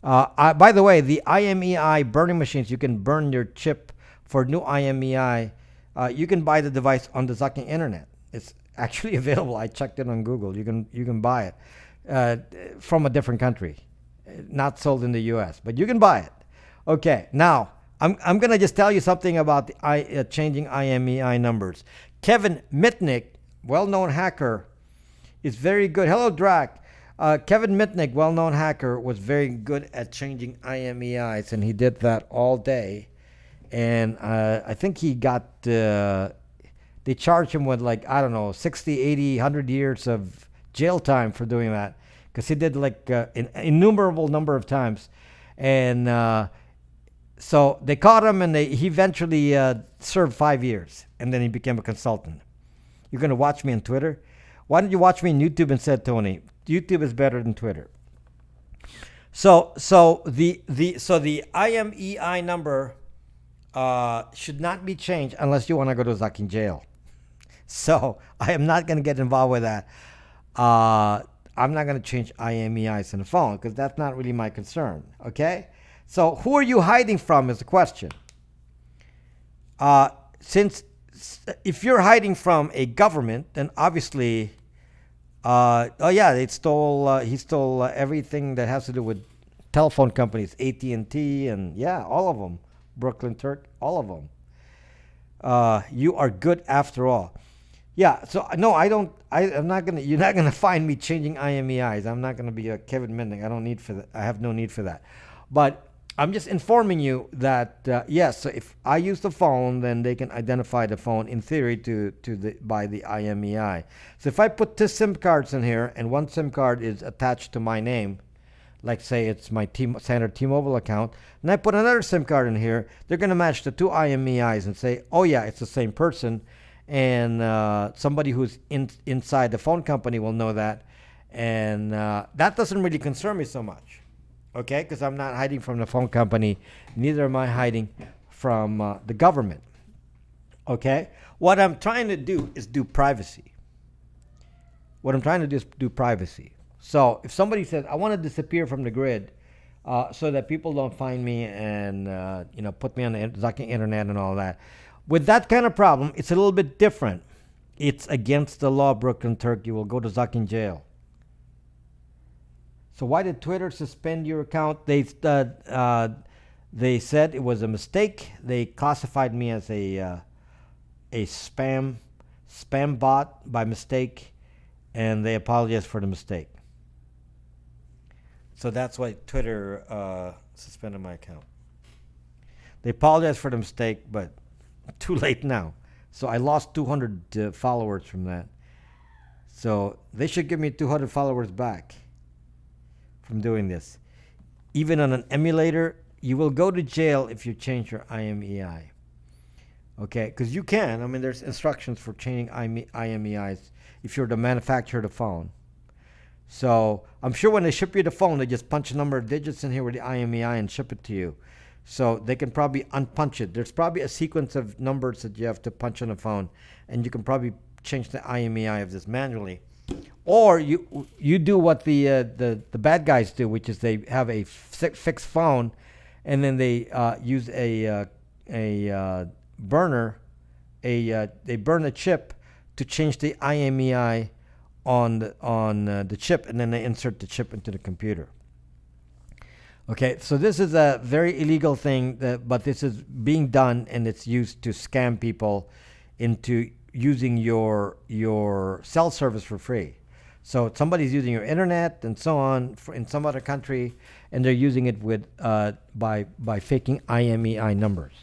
by the way, the IMEI burning machines, you can burn your chip for new IMEI. You can buy the device on the Zucking internet. It's actually available. I checked it on Google. You can buy it from a different country, not sold in the U.S., but you can buy it. Okay, now I'm gonna just tell you something about the changing IMEI numbers. Kevin Mitnick, well-known hacker, is very good. Hello, Drac. Kevin Mitnick, well-known hacker, was very good at changing IMEIs, and he did that all day. And I think he got, they charged him with like, I don't know, 60, 80, 100 years of jail time for doing that. Because he did like an innumerable number of times. And so they caught him, and he eventually served 5 years. And then he became a consultant. You're going to watch me on Twitter? Why don't you watch me on YouTube instead, Tony? YouTube is better than Twitter. So the IMEI number should not be changed unless you want to go to Zucking jail. So I am not going to get involved with that. I'm not going to change IMEIs in the phone because that's not really my concern. Okay. So who are you hiding from is the question. Since if you're hiding from a government, then obviously. Oh yeah, he stole everything that has to do with telephone companies, AT&T, and yeah, all of them, Brooklyn Turk, all of them. You are good after all. Yeah. So no, I don't. I'm not gonna. You're not gonna find me changing IMEIs. I'm not gonna be a Kevin Mitnick. I don't need for that. I have no need for that. But I'm just informing you that yes, so if I use the phone, then they can identify the phone in theory by the IMEI. So if I put 2 SIM cards in here and one SIM card is attached to my name, like say it's my standard T-Mobile account, and I put another SIM card in here, they're going to match the 2 IMEIs and say, oh yeah, it's the same person, and somebody who's inside the phone company will know that, and that doesn't really concern me so much. Okay, because I'm not hiding from the phone company. Neither am I hiding from the government. Okay, what I'm trying to do is do privacy. So if somebody says, I want to disappear from the grid so that people don't find me and put me on the Zucking internet and all that. With that kind of problem, it's a little bit different. It's against the law, Brooklyn Turk. You will go to Zucking jail. So why did Twitter suspend your account? They said it was a mistake. They classified me as a spam bot by mistake, and they apologized for the mistake. So that's why Twitter suspended my account. They apologized for the mistake, but too late now. So I lost 200 followers from that. So they should give me 200 followers back from doing this. Even on an emulator, you will go to jail if you change your IMEI. Okay, because you can. I mean, there's instructions for changing IMEIs if you're the manufacturer of the phone. So I'm sure when they ship you the phone, they just punch a number of digits in here with the IMEI and ship it to you. So they can probably unpunch it. There's probably a sequence of numbers that you have to punch on the phone, and you can probably change the IMEI of this manually. Or you do what the bad guys do, which is they have a fixed phone, and then they use a burner, they burn a chip to change the IMEI on the chip, and then they insert the chip into the computer. Okay, so this is a very illegal thing, but this is being done, and it's used to scam people into using your cell service for free. So somebody's using your internet and so on in some other country, and they're using it with by faking IMEI numbers.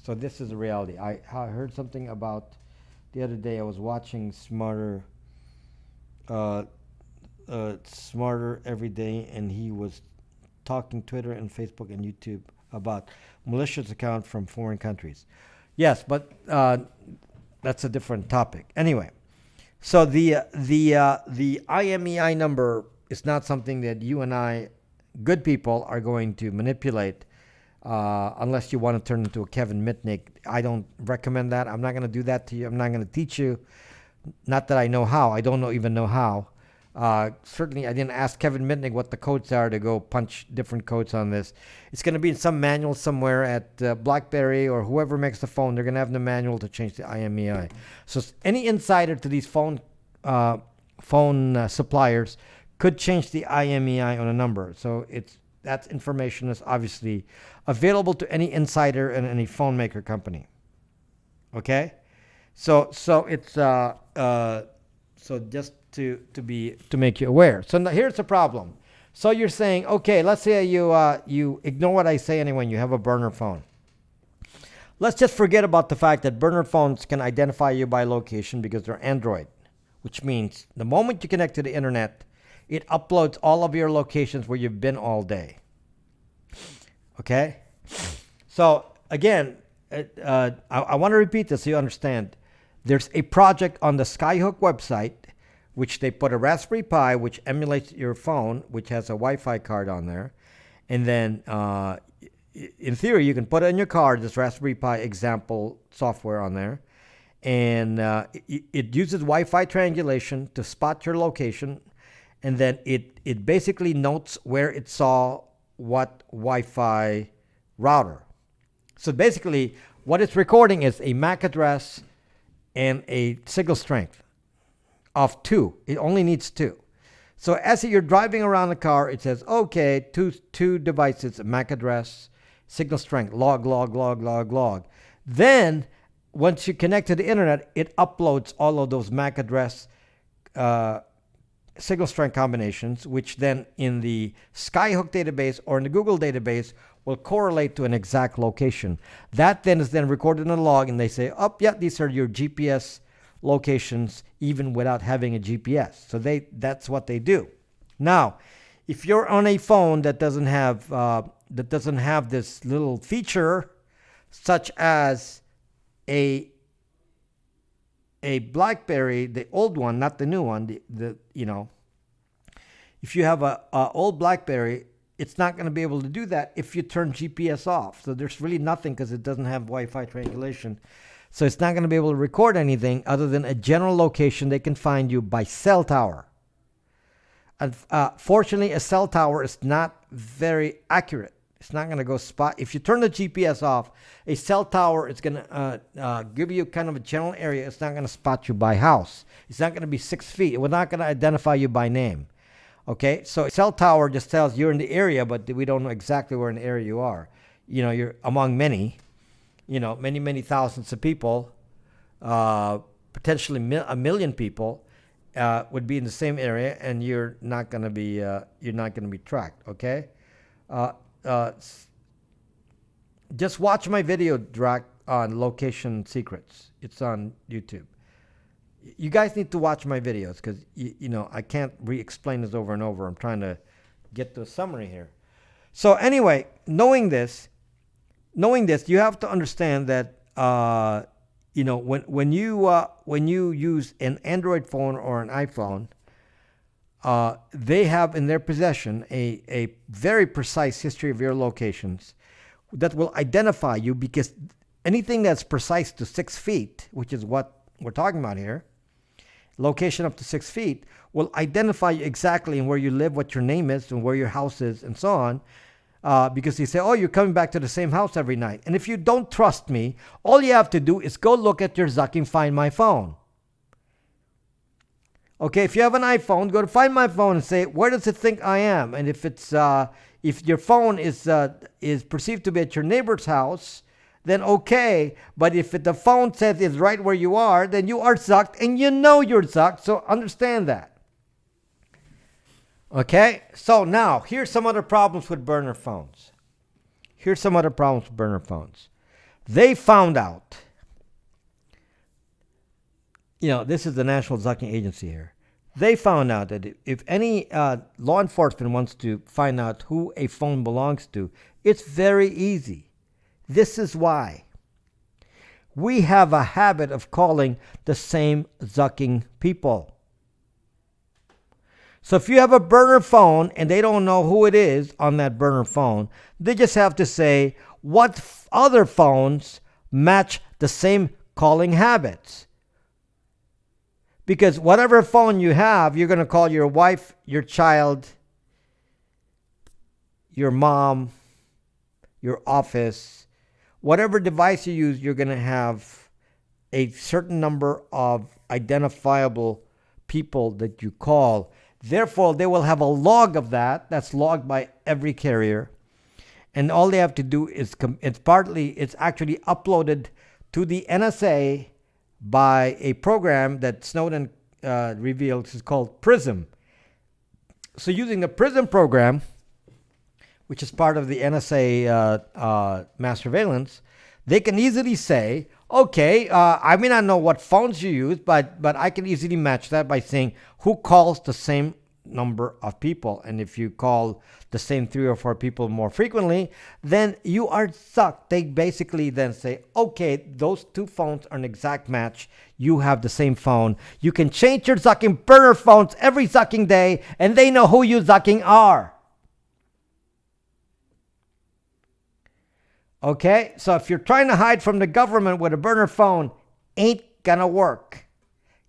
So this is the reality. I heard something about the other day. I was watching Smarter Every Day, and he was talking Twitter and Facebook and YouTube about malicious account from foreign countries. Yes, but that's a different topic. Anyway, so the IMEI number is not something that you and I, good people, are going to manipulate unless you want to turn into a Kevin Mitnick. I don't recommend that. I'm not going to do that to you. I'm not going to teach you. Not that I know how. I don't even know how. Certainly, I didn't ask Kevin Mitnick what the codes are to go punch different codes on this. It's going to be in some manual somewhere at BlackBerry or whoever makes the phone. They're going to have the manual to change the IMEI. So any insider to these phone suppliers could change the IMEI on a number. So that information is obviously available to any insider and any phone maker company. Okay, so it's so just to make you aware. So now here's the problem. So you're saying, okay, let's say you ignore what I say anyway, and you have a burner phone. Let's just forget about the fact that burner phones can identify you by location because they're Android, which means the moment you connect to the internet, it uploads all of your locations where you've been all day. Okay? So again, I want to repeat this so you understand. There's a project on the Skyhook website, which they put a Raspberry Pi, which emulates your phone, which has a Wi-Fi card on there. And then, in theory, you can put it in your car, this Raspberry Pi example software on there. And it uses Wi-Fi triangulation to spot your location. And then it basically notes where it saw what Wi-Fi router. So basically, what it's recording is a MAC address and a signal strength of 2. It only needs 2. So as you're driving around the car, it says, okay, two devices, a MAC address, signal strength, log, log, log, log, log. Then, once you connect to the internet, it uploads all of those MAC address signal strength combinations, which then in the Skyhook database or in the Google database will correlate to an exact location. That then is then recorded in a log, and they say, oh, yeah, these are your GPS locations, even without having a GPS. So that's what they do. Now, if you're on a phone that doesn't have this little feature, such as a BlackBerry, the old one, not the new one, if you have a old BlackBerry, it's not going to be able to do that if you turn GPS off. So there's really nothing because it doesn't have Wi-Fi triangulation. So it's not going to be able to record anything other than a general location they can find you by cell tower. And fortunately, a cell tower is not very accurate. It's not going to go spot. If you turn the GPS off, a cell tower is going to give you kind of a general area. It's not going to spot you by house. It's not going to be 6 feet. We're not going to identify you by name. Okay, so a cell tower just tells you're in the area, but we don't know exactly where in the area you are. You're among many, many thousands of people, potentially a million people would be in the same area, and you're not going to be tracked. Okay, just watch my video, Drac, on location secrets. It's on YouTube. You guys need to watch my videos because, I can't re-explain this over and over. I'm trying to get to a summary here. So anyway, knowing this, you have to understand that, when you use an Android phone or an iPhone, they have in their possession a very precise history of your locations that will identify you, because anything that's precise to 6 feet, which is what we're talking about here, location up to 6 feet, will identify you exactly and where you live, what your name is, and where your house is, and so on. Because you say, oh, you're coming back to the same house every night. And if you don't trust me, all you have to do is go look at your Zucking Find My Phone. Okay, if you have an iPhone, go to Find My Phone and say, where does it think I am? And if it's if your phone is perceived to be at your neighbor's house, then okay. But if the phone says it's right where you are, then you are zucked, and you know you're zucked. So understand that. Okay, so now here's some other problems with burner phones. They found out, this is the National Zucking Agency here. They found out that if any law enforcement wants to find out who a phone belongs to, It's very easy. This is why. We have a habit of calling the same zucking people. So if you have a burner phone and they don't know who it is on that burner phone, they just have to say what other phones match the same calling habits. Because whatever phone you have, you're going to call your wife, your child, your mom, your office, whatever device you use, you're going to have a certain number of identifiable people that you call. Therefore, they will have a log of that. That's logged by every carrier. And all they have to do is, it's actually uploaded to the NSA by a program that Snowden revealed is called PRISM. So using the PRISM program, which is part of the NSA mass surveillance, they can easily say, okay, I may not know what phones you use, but I can easily match that by saying who calls the same number of people. And if you call the same 3 or 4 people more frequently, then you are sucked. They basically then say, okay, those 2 phones are an exact match. You have the same phone. You can change your zucking burner phones every zucking day, and they know who you zucking are. Okay, so if you're trying to hide from the government with a burner phone, ain't gonna work.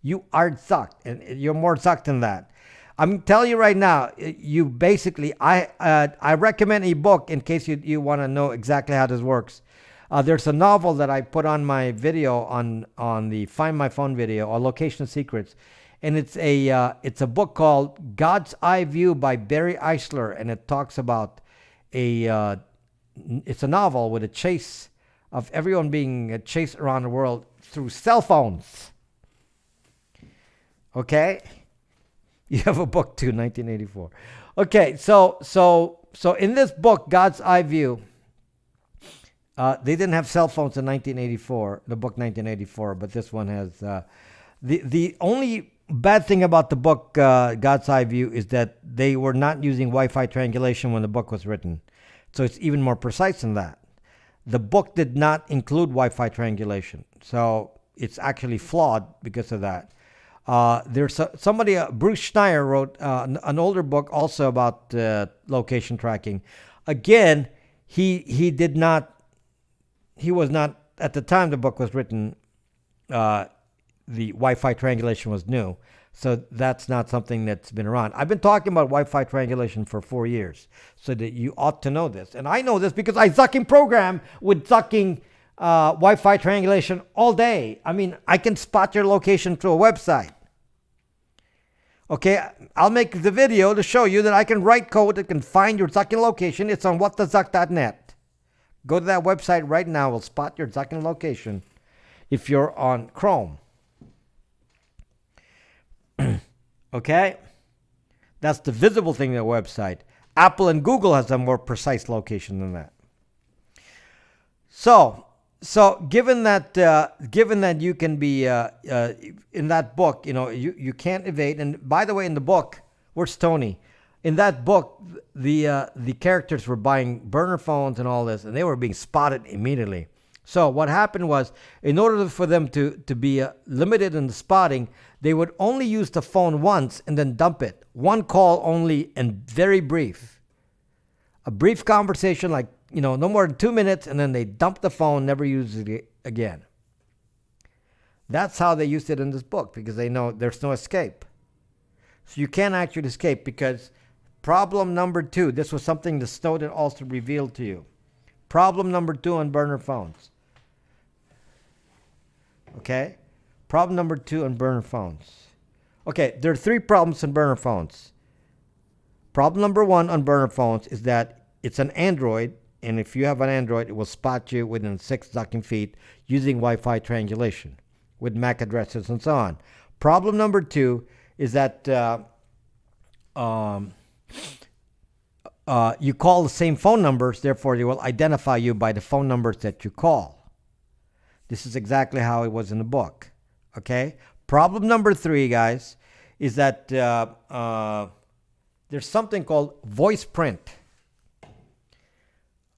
You are sucked, and you're more sucked than that. I'm telling you right now, you basically, I recommend a book in case you want to know exactly how this works. There's a novel that I put on my video on the Find My Phone video, or Location Secrets, and it's a book called God's Eye View by Barry Eisler, and it talks about it's a novel with a chase of everyone being chased around the world through cell phones. Okay? You have a book too, 1984. Okay, so in this book, God's Eye View, they didn't have cell phones in 1984, the book 1984, but this one has. The only bad thing about the book, God's Eye View, is that they were not using Wi-Fi triangulation when the book was written. So it's even more precise than that. The book did not include Wi-Fi triangulation. So it's actually flawed because of that. There's somebody, Bruce Schneier, wrote an older book also about location tracking. Again, he was not, at the time the book was written, the Wi-Fi triangulation was new. So that's not something that's been around. I've been talking about Wi-Fi triangulation for 4 years, so that you ought to know this. And I know this because I zucking program with zucking Wi-Fi triangulation all day. I mean, I can spot your location through a website. Okay, I'll make the video to show you that I can write code that can find your zucking location. It's on whatthezuck.net. Go to that website right now. We'll spot your zucking location if you're on Chrome. Okay? That's the visible thing on the website. Apple and Google has a more precise location than that. So given that you can be in that book, you can't evade. And by the way, in the book, where's Tony? In that book, the characters were buying burner phones and all this, and they were being spotted immediately. So what happened was, in order for them to be limited in the spotting, they would only use the phone once and then dump it. One call only, and very brief. A brief conversation, like, no more than 2 minutes, and then they dump the phone, never use it again. That's how they used it in this book, because they know there's no escape. So you can't actually escape, because problem number 2, this was something that Snowden also revealed to you. Problem number 2 on burner phones. Okay? Problem number 2 on burner phones. Okay, there are 3 problems on burner phones. Problem number 1 on burner phones is that it's an Android, and if you have an Android, it will spot you within 6 zucking feet using Wi-Fi triangulation with MAC addresses and so on. Problem number 2 is that you call the same phone numbers, therefore they will identify you by the phone numbers that you call. This is exactly how it was in the book. Okay? Problem number 3, guys, is that there's something called voice print.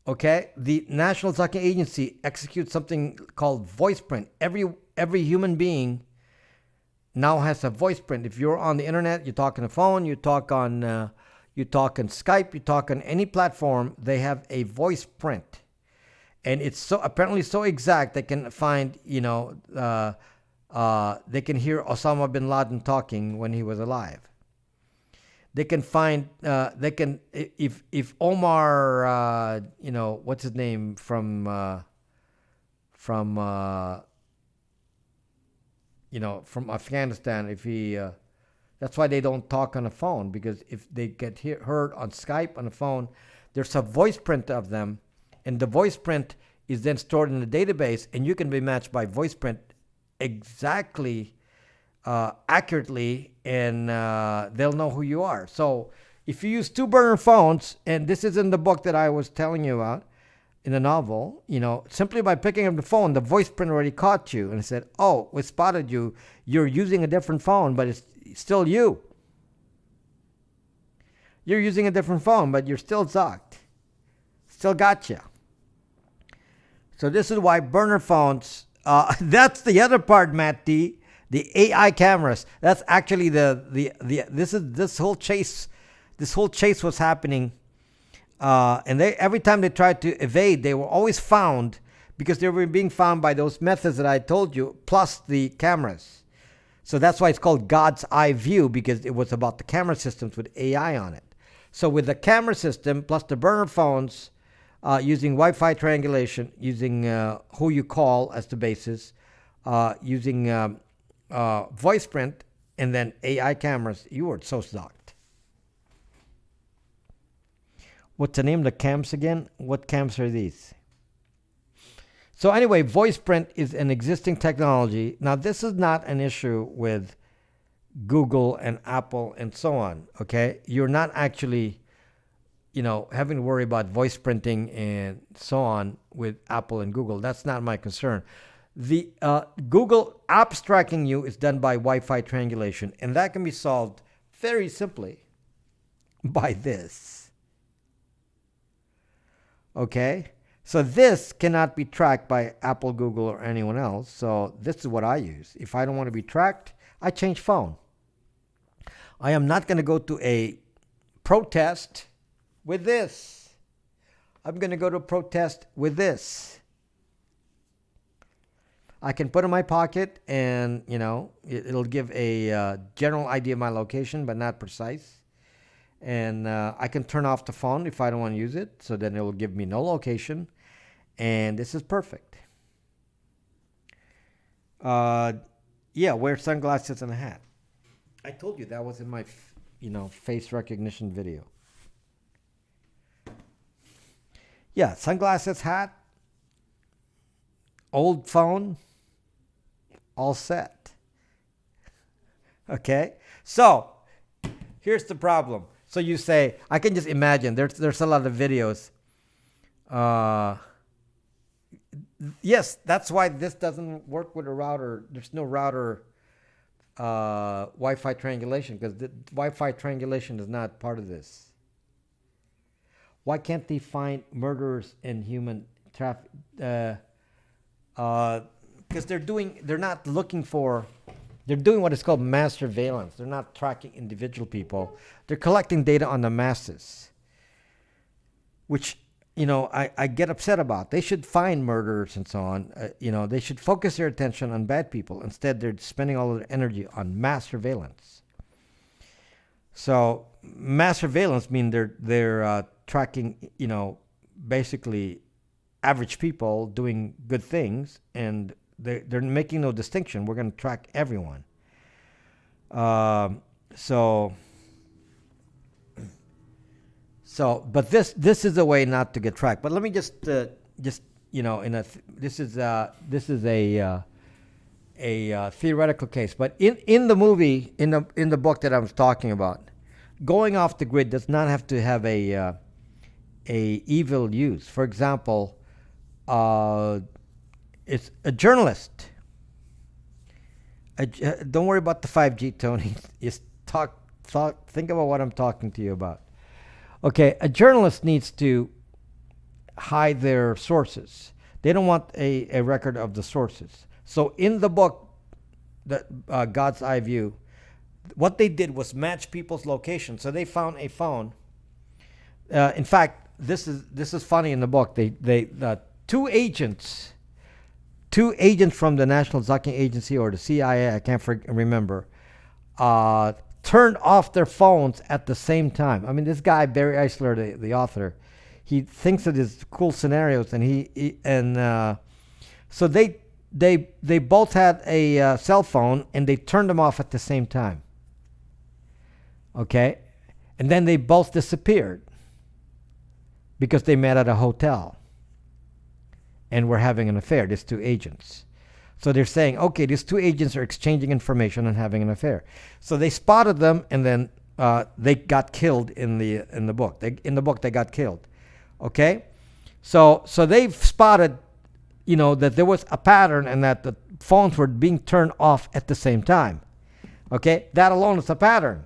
Okay, the National Ducking Agency executes something called voice print. Every human being now has a voice print. If you're on the internet, you talk on the phone, you talk on Skype, you talk on any platform, they have a voice print, and it's so apparently so exact they can find they can hear Osama bin Laden talking when he was alive. They can find if Omar what's his name from Afghanistan, if he that's why they don't talk on the phone, because if they get heard on Skype on the phone, there's a voice print of them, and the voice print is then stored in the database, and you can be matched by voice print exactly accurately, and they'll know who you are. So if you use two burner phones, and this is in the book that I was telling you about in the novel, simply by picking up the phone, the voice print already caught you and said, oh, we spotted you. You're using a different phone, but it's still you. You're using a different phone, but you're still zocked. Still got you. So this is why burner phones, that's the other part, Matt D. The AI cameras. That's actually this whole chase was happening, and every time they tried to evade, they were always found, because they were being found by those methods that I told you, plus the cameras. So that's why it's called God's eye view, because it was about the camera systems with AI on it. So with the camera system plus the burner phones, using Wi-Fi triangulation, using who you call as the basis, using voice print, and then AI cameras, you were so zocked. What's the name of the camps again? What camps are these? So anyway, voice print is an existing technology. Now, this is not an issue with Google and Apple and so on, okay? You're not actually, having to worry about voice printing and so on with Apple and Google. That's not my concern. The Google apps tracking you is done by Wi-Fi triangulation, and that can be solved very simply by this. Okay? So this cannot be tracked by Apple, Google, or anyone else. So this is what I use. If I don't want to be tracked, I change phone. I am not going to go to a protest with this. I'm going to go to a protest with this. I can put it in my pocket, and it'll give a general idea of my location, but not precise. And I can turn off the phone if I don't want to use it, so then it will give me no location. And this is perfect. Wear sunglasses and a hat. I told you that was in my face recognition video. Yeah, sunglasses, hat, old phone, all set. Okay? So, here's the problem. So you say, I can just imagine, there's a lot of videos. Yes, that's why this doesn't work with a router. There's no router Wi-Fi triangulation, because the Wi-Fi triangulation is not part of this. Why can't they find murderers and human traffic? Because they're doing what is called mass surveillance. They're not tracking individual people. They're collecting data on the masses, which, I get upset about. They should find murderers and so on. They should focus their attention on bad people. Instead, they're spending all of their energy on mass surveillance. So mass surveillance means they're tracking, basically average people doing good things, and they're making no distinction. We're going to track everyone. But this is a way not to get tracked. But let me this is a theoretical case. But in the movie, in the book that I was talking about, going off the grid does not have to have a evil use. For example, it's a journalist. Don't worry about the 5G, Tony. Just think about what I'm talking to you about. Okay, a journalist needs to hide their sources. They don't want a record of the sources. So in the book, the God's Eye View, what they did was match people's location. So they found a phone. In fact, this is funny in the book. They two agents from the National Zucking Agency or the CIA, I can't remember, turned off their phones at the same time. I mean, this guy Barry Eisler, the author, he thinks of these cool scenarios, and so they both had a cell phone and they turned them off at the same time. Okay, and then they both disappeared because they met at a hotel and were having an affair. These two agents. So they're saying, okay, these two agents are exchanging information and having an affair. So they spotted them, and then they got killed in the book. In the book, they got killed. Okay, so they've spotted, that there was a pattern and that the phones were being turned off at the same time. Okay, that alone is a pattern.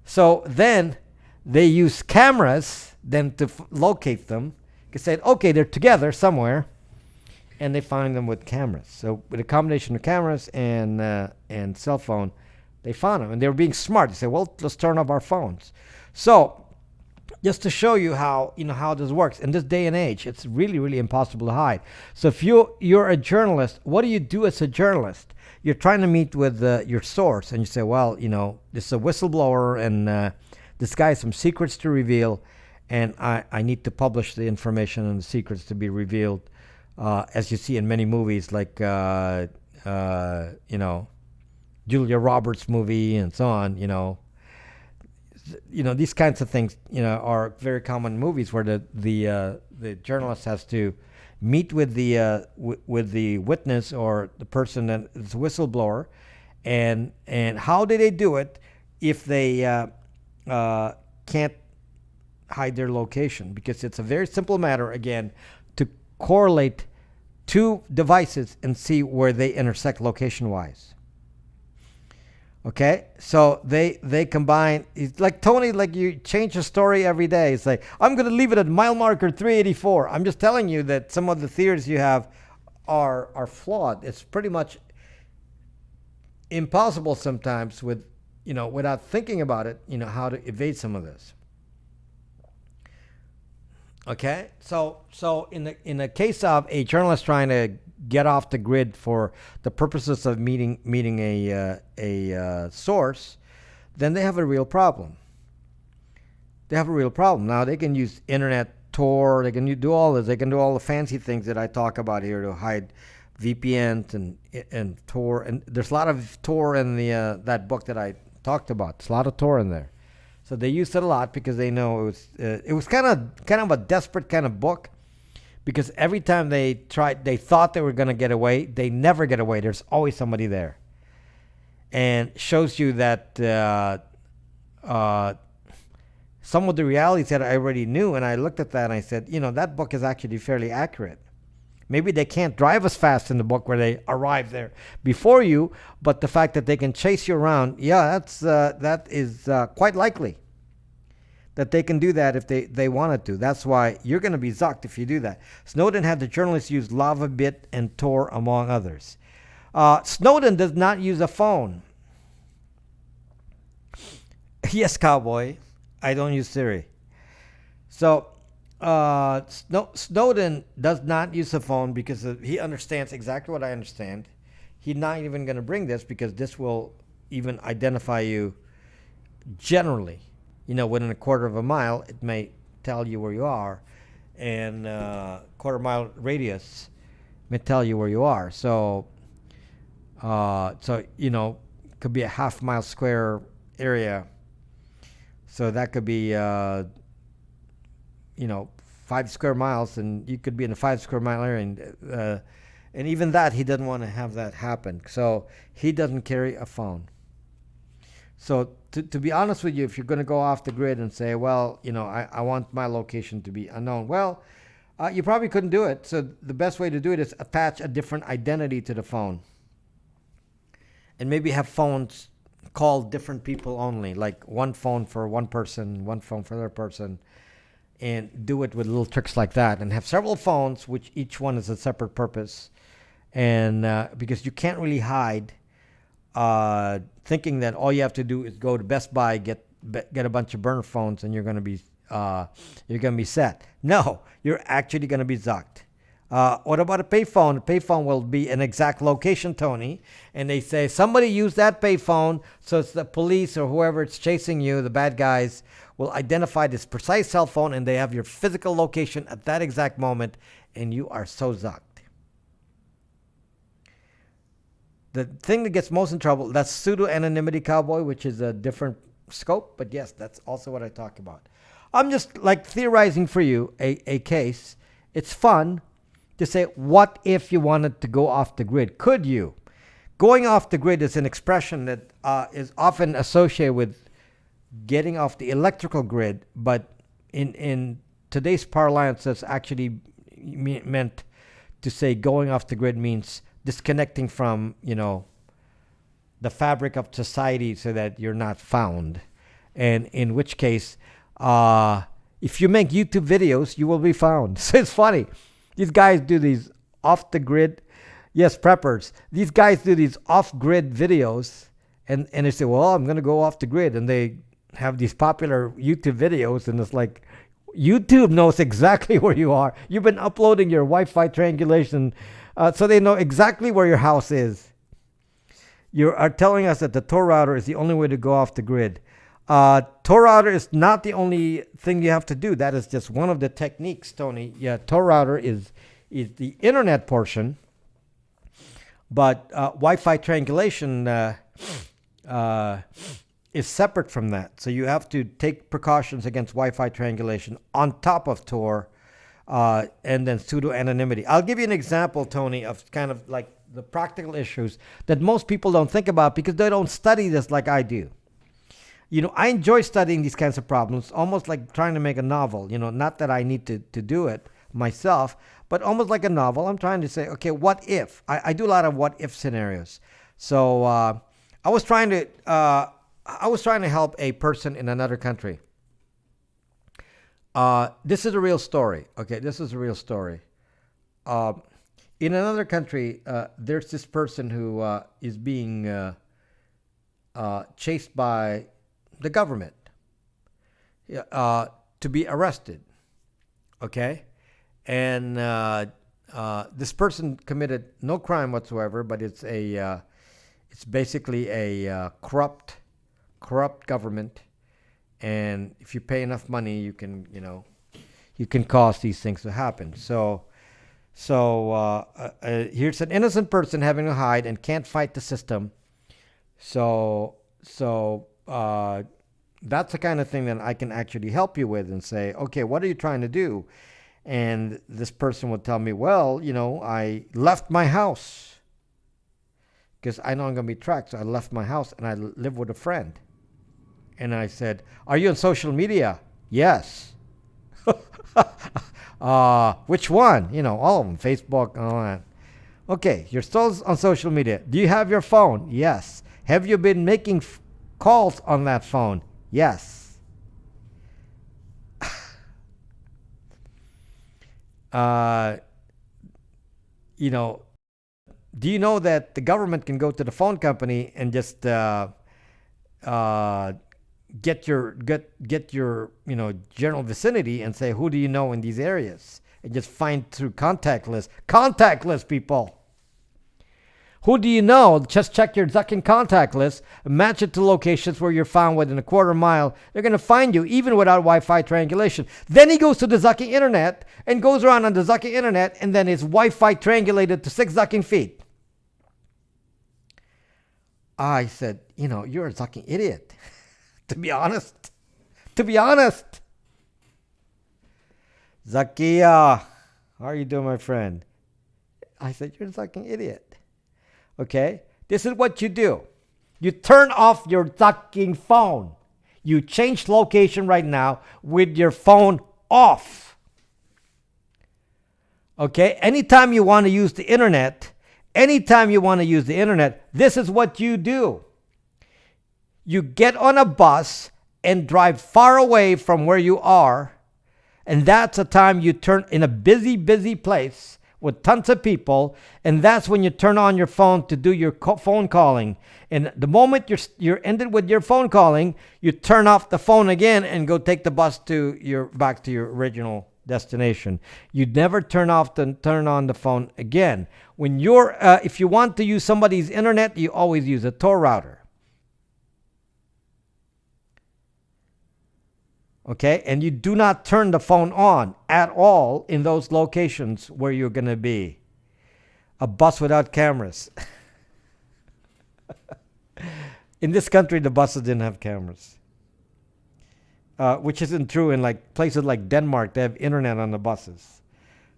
So then they use cameras then to locate them. They said, okay, they're together somewhere. And they find them with cameras. So with a combination of cameras and cell phone, they found them. And they were being smart. They said, well, let's turn off our phones. So just to show you how this works, in this day and age, it's really, really impossible to hide. So if you're a journalist, what do you do as a journalist? You're trying to meet with your source, and you say, well, this is a whistleblower, and this guy has some secrets to reveal, and I need to publish the information and the secrets to be revealed. As you see in many movies, like Julia Roberts movie and so on, these kinds of things, are very common in movies where the journalist has to meet with the witness or the person that is a whistleblower, and how do they do it if they can't hide their location? Because it's a very simple matter, again, to correlate two devices and see where they intersect location-wise. Okay, so they combine. It's like Tony, like you change the story every day. It's like, I'm going to leave it at mile marker 384. I'm just telling you that some of the theories you have are flawed. It's pretty much impossible sometimes without thinking about it, how to evade some of this. Okay, so in the case of a journalist trying to get off the grid for the purposes of meeting a source, then they have a real problem. Now they can use internet Tor. They can do all this. They can do all the fancy things that I talk about here to hide VPNs and Tor. And there's a lot of Tor in that book that I talked about. There's a lot of Tor in there. So they used it a lot because they know it was kind of a desperate kind of book, because every time they thought they were going to get away, they never get away. There's always somebody there, and shows you that some of the realities that I already knew. And I looked at that and I said, that book is actually fairly accurate. Maybe they can't drive as fast in the book where they arrive there before you, but the fact that they can chase you around, that is quite likely that they can do that if they wanted to. That's why you're going to be zucked if you do that. Snowden had the journalists use LavaBit and Tor, among others. Snowden does not use a phone. Yes, cowboy. I don't use Siri. So Snowden does not use a phone because he understands exactly what I understand. He's not even going to bring this because this will even identify you generally. Within a quarter of a mile, it may tell you where you are, and quarter mile radius may tell you where you are. So, could be a half mile square area. So that could be 5 square miles, and you could be in a 5 square mile area, and even that, he doesn't want to have that happen. So he doesn't carry a phone. So to be honest with you, if you're going to go off the grid and say, well, I want my location to be unknown, well, you probably couldn't do it. So the best way to do it is attach a different identity to the phone, and maybe have phones call different people only, like one phone for one person, one phone for another person. and do it with little tricks like that, and have several phones, which each one is a separate purpose. And because you can't really hide, thinking that all you have to do is go to Best Buy, get a bunch of burner phones, and you're going to be set. No, you're actually going to be zucked. What about a payphone? A payphone will be an exact location, Tony, and they say somebody used that payphone, so it's the police or whoever it's chasing you, the bad guys, will identify this precise cell phone, and they have your physical location at that exact moment, and you are so zucked. The thing that gets most in trouble, that's pseudo-anonymity, Cowboy, which is a different scope, but yes, that's also what I talk about. I'm just like theorizing for you a case. It's fun to say, what if you wanted to go off the grid? Could you? Going off the grid is an expression that is often associated with getting off the electrical grid, but in today's parlance, that's actually meant to say going off the grid means disconnecting from, the fabric of society so that you're not found. And in which case, if you make YouTube videos, you will be found. So it's funny. These guys do these off the grid. Yes, preppers. These guys do these off grid videos and they say, well, I'm going to go off the grid. And they have these popular YouTube videos. And it's like, YouTube knows exactly where you are. You've been uploading your Wi-Fi triangulation. So they know exactly where your house is. You are telling us that the Tor router is the only way to go off the grid. Tor router is not the only thing you have to do. That is just one of the techniques, Tony. Yeah, Tor router is the internet portion, but Wi-Fi triangulation is separate from that. So you have to take precautions against Wi-Fi triangulation on top of Tor, and then pseudo-anonymity. I'll give you an example, Tony, of kind of like the practical issues that most people don't think about because they don't study this like I do. I enjoy studying these kinds of problems, almost like trying to make a novel. Not that I need to do it myself, but almost like a novel. I'm trying to say, okay, what if? I do a lot of what if scenarios. So I was trying to help a person in another country. This is a real story. Okay, this is a real story. In another country, there's this person who is being chased by the government to be arrested. Okay? And this person committed no crime whatsoever, but it's basically a corrupt government. And if you pay enough money, you can cause these things to happen. So here's an innocent person having to hide and can't fight the system. So that's the kind of thing that I can actually help you with and say, okay, what are you trying to do? And this person would tell me, well, I left my house because I know I'm going to be tracked. So I left my house and I live with a friend. And I said, are you on social media? Yes. Which one? All of them, Facebook, all that. Okay, you're still on social media. Do you have your phone? Yes. Have you been making calls on that phone? Yes. Do you know that the government can go to the phone company and just get your general vicinity and say, who do you know in these areas, and just find through contact list people. Who do you know? Just check your Zucking contact list, match it to locations where you're found within a quarter mile. They're going to find you even without Wi-Fi triangulation. Then he goes to the Zucking internet and goes around on the Zucking internet, and then is Wi-Fi triangulated to 6 Zucking feet. I said, you're a Zucking idiot. To be honest. Zakia, how are you doing, my friend? I said, you're a Zucking idiot. Okay? This is what you do. You turn off your Zucking phone. You change location right now with your phone off. Okay? Anytime you want to use the internet, this is what you do. You get on a bus and drive far away from where you are And that's a time you turn in a busy, busy place with tons of people, and that's when you turn on your phone to do your phone calling. And the moment you're ended with your phone calling, you turn off the phone again and go take the bus back to your original destination. You never turn on the phone again. When if you want to use somebody's internet, you always use a Tor router. Okay, and you do not turn the phone on at all in those locations where you're going to be. A bus without cameras. In this country, the buses didn't have cameras. Which isn't true in like places like Denmark. They have internet on the buses.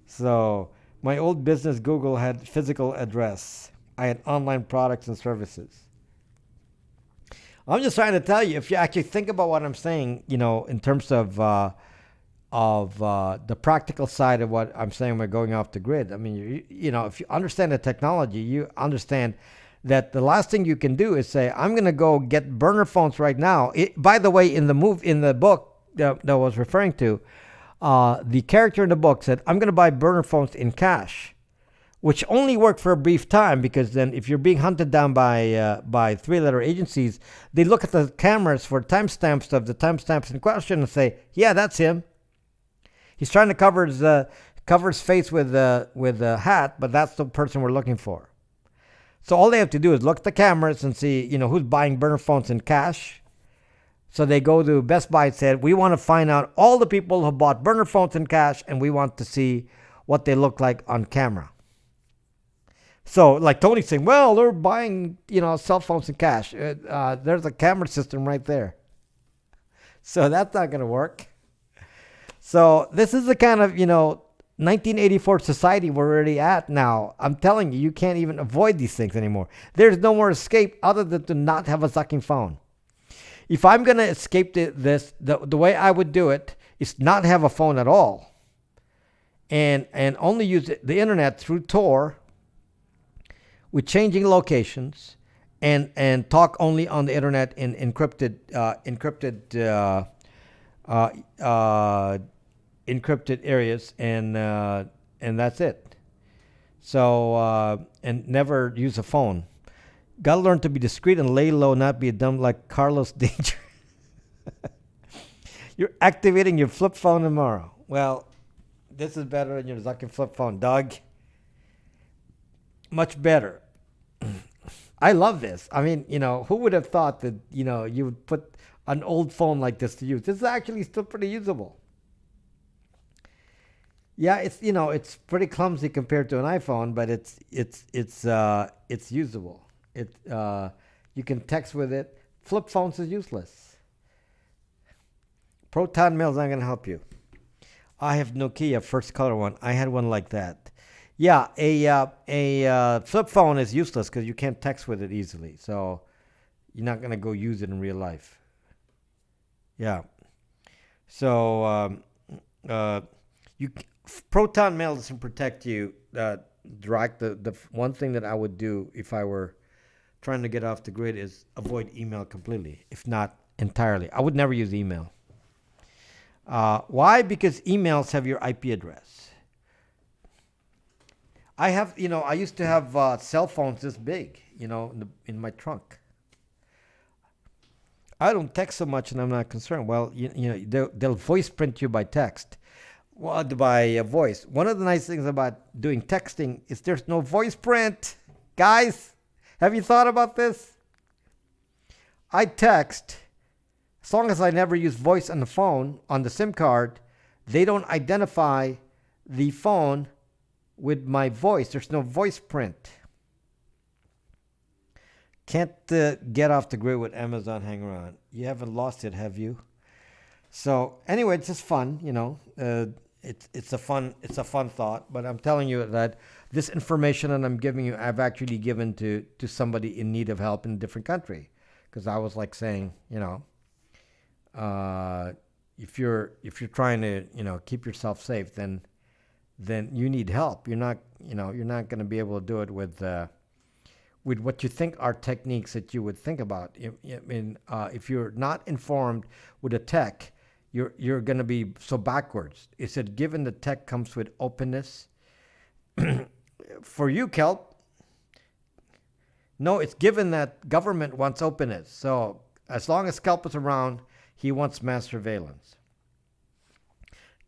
So my old business, Google, had physical address. I had online products and services. I'm just trying to tell you, if you actually think about what I'm saying, in terms of the practical side of what I'm saying, we're going off the grid. I mean, if you understand the technology, you understand that the last thing you can do is say, I'm going to go get burner phones right now. By the way, in the book that I was referring to, the character in the book said, I'm going to buy burner phones in cash, which only worked for a brief time, because then if you're being hunted down by three-letter agencies, they look at the cameras for timestamps of the timestamps in question and say, yeah, that's him. He's trying to cover his face with a hat, but that's the person we're looking for. So all they have to do is look at the cameras and see, who's buying burner phones in cash. So they go to Best Buy and said, we want to find out all the people who bought burner phones in cash, and we want to see what they look like on camera. So like Tony's saying, well, they're buying, cell phones in cash. There's a camera system right there. So that's not going to work. So this is the kind of, 1984 society we're already at now. I'm telling you, you can't even avoid these things anymore. There's no more escape other than to not have a sucking phone. If I'm going to escape this, the way I would do it is not have a phone at all. And only use the internet through Tor, with changing locations, and talk only on the internet in encrypted areas, and that's it. So and never use a phone. Gotta learn to be discreet and lay low, not be a dumb like Carlos Danger. You're activating your flip phone tomorrow. Well, this is better than your Zucking flip phone, Doug. Much better. I love this. I mean, who would have thought that, you would put an old phone like this to use? This is actually still pretty usable. Yeah, it's pretty clumsy compared to an iPhone, but it's usable. You can text with it. Flip phones is useless. Proton mail is not going to help you. I have Nokia first color one. I had one like that. Yeah, a flip phone is useless because you can't text with it easily. So you're not going to go use it in real life. Yeah. So proton mail doesn't protect you. Direct. The one thing that I would do if I were trying to get off the grid is avoid email completely, if not entirely. I would never use email. Why? Because emails have your IP address. I have, I used to have cell phones this big, in my trunk. I don't text so much, and I'm not concerned. Well, they'll voice print you by text, by voice. One of the nice things about doing texting is there's no voice print. Guys, have you thought about this? I text, as long as I never use voice on the phone, on the SIM card, they don't identify the phone with my voice. There's no voice print. Can't get off the grid with Amazon Hanger On. You haven't lost it, have you? So anyway, it's just fun, it's a fun thought. But I'm telling you that this information that I'm giving you, I've actually given to somebody in need of help in a different country, because I was like saying, if you're trying to keep yourself safe, then you need help. You're not going to be able to do it with what you think are techniques that you would think about. If you're not informed with the tech, you're going to be so backwards. It said, given the tech comes with openness. For you, Kelp, no, it's given that government wants openness. So as long as Kelp is around, he wants mass surveillance.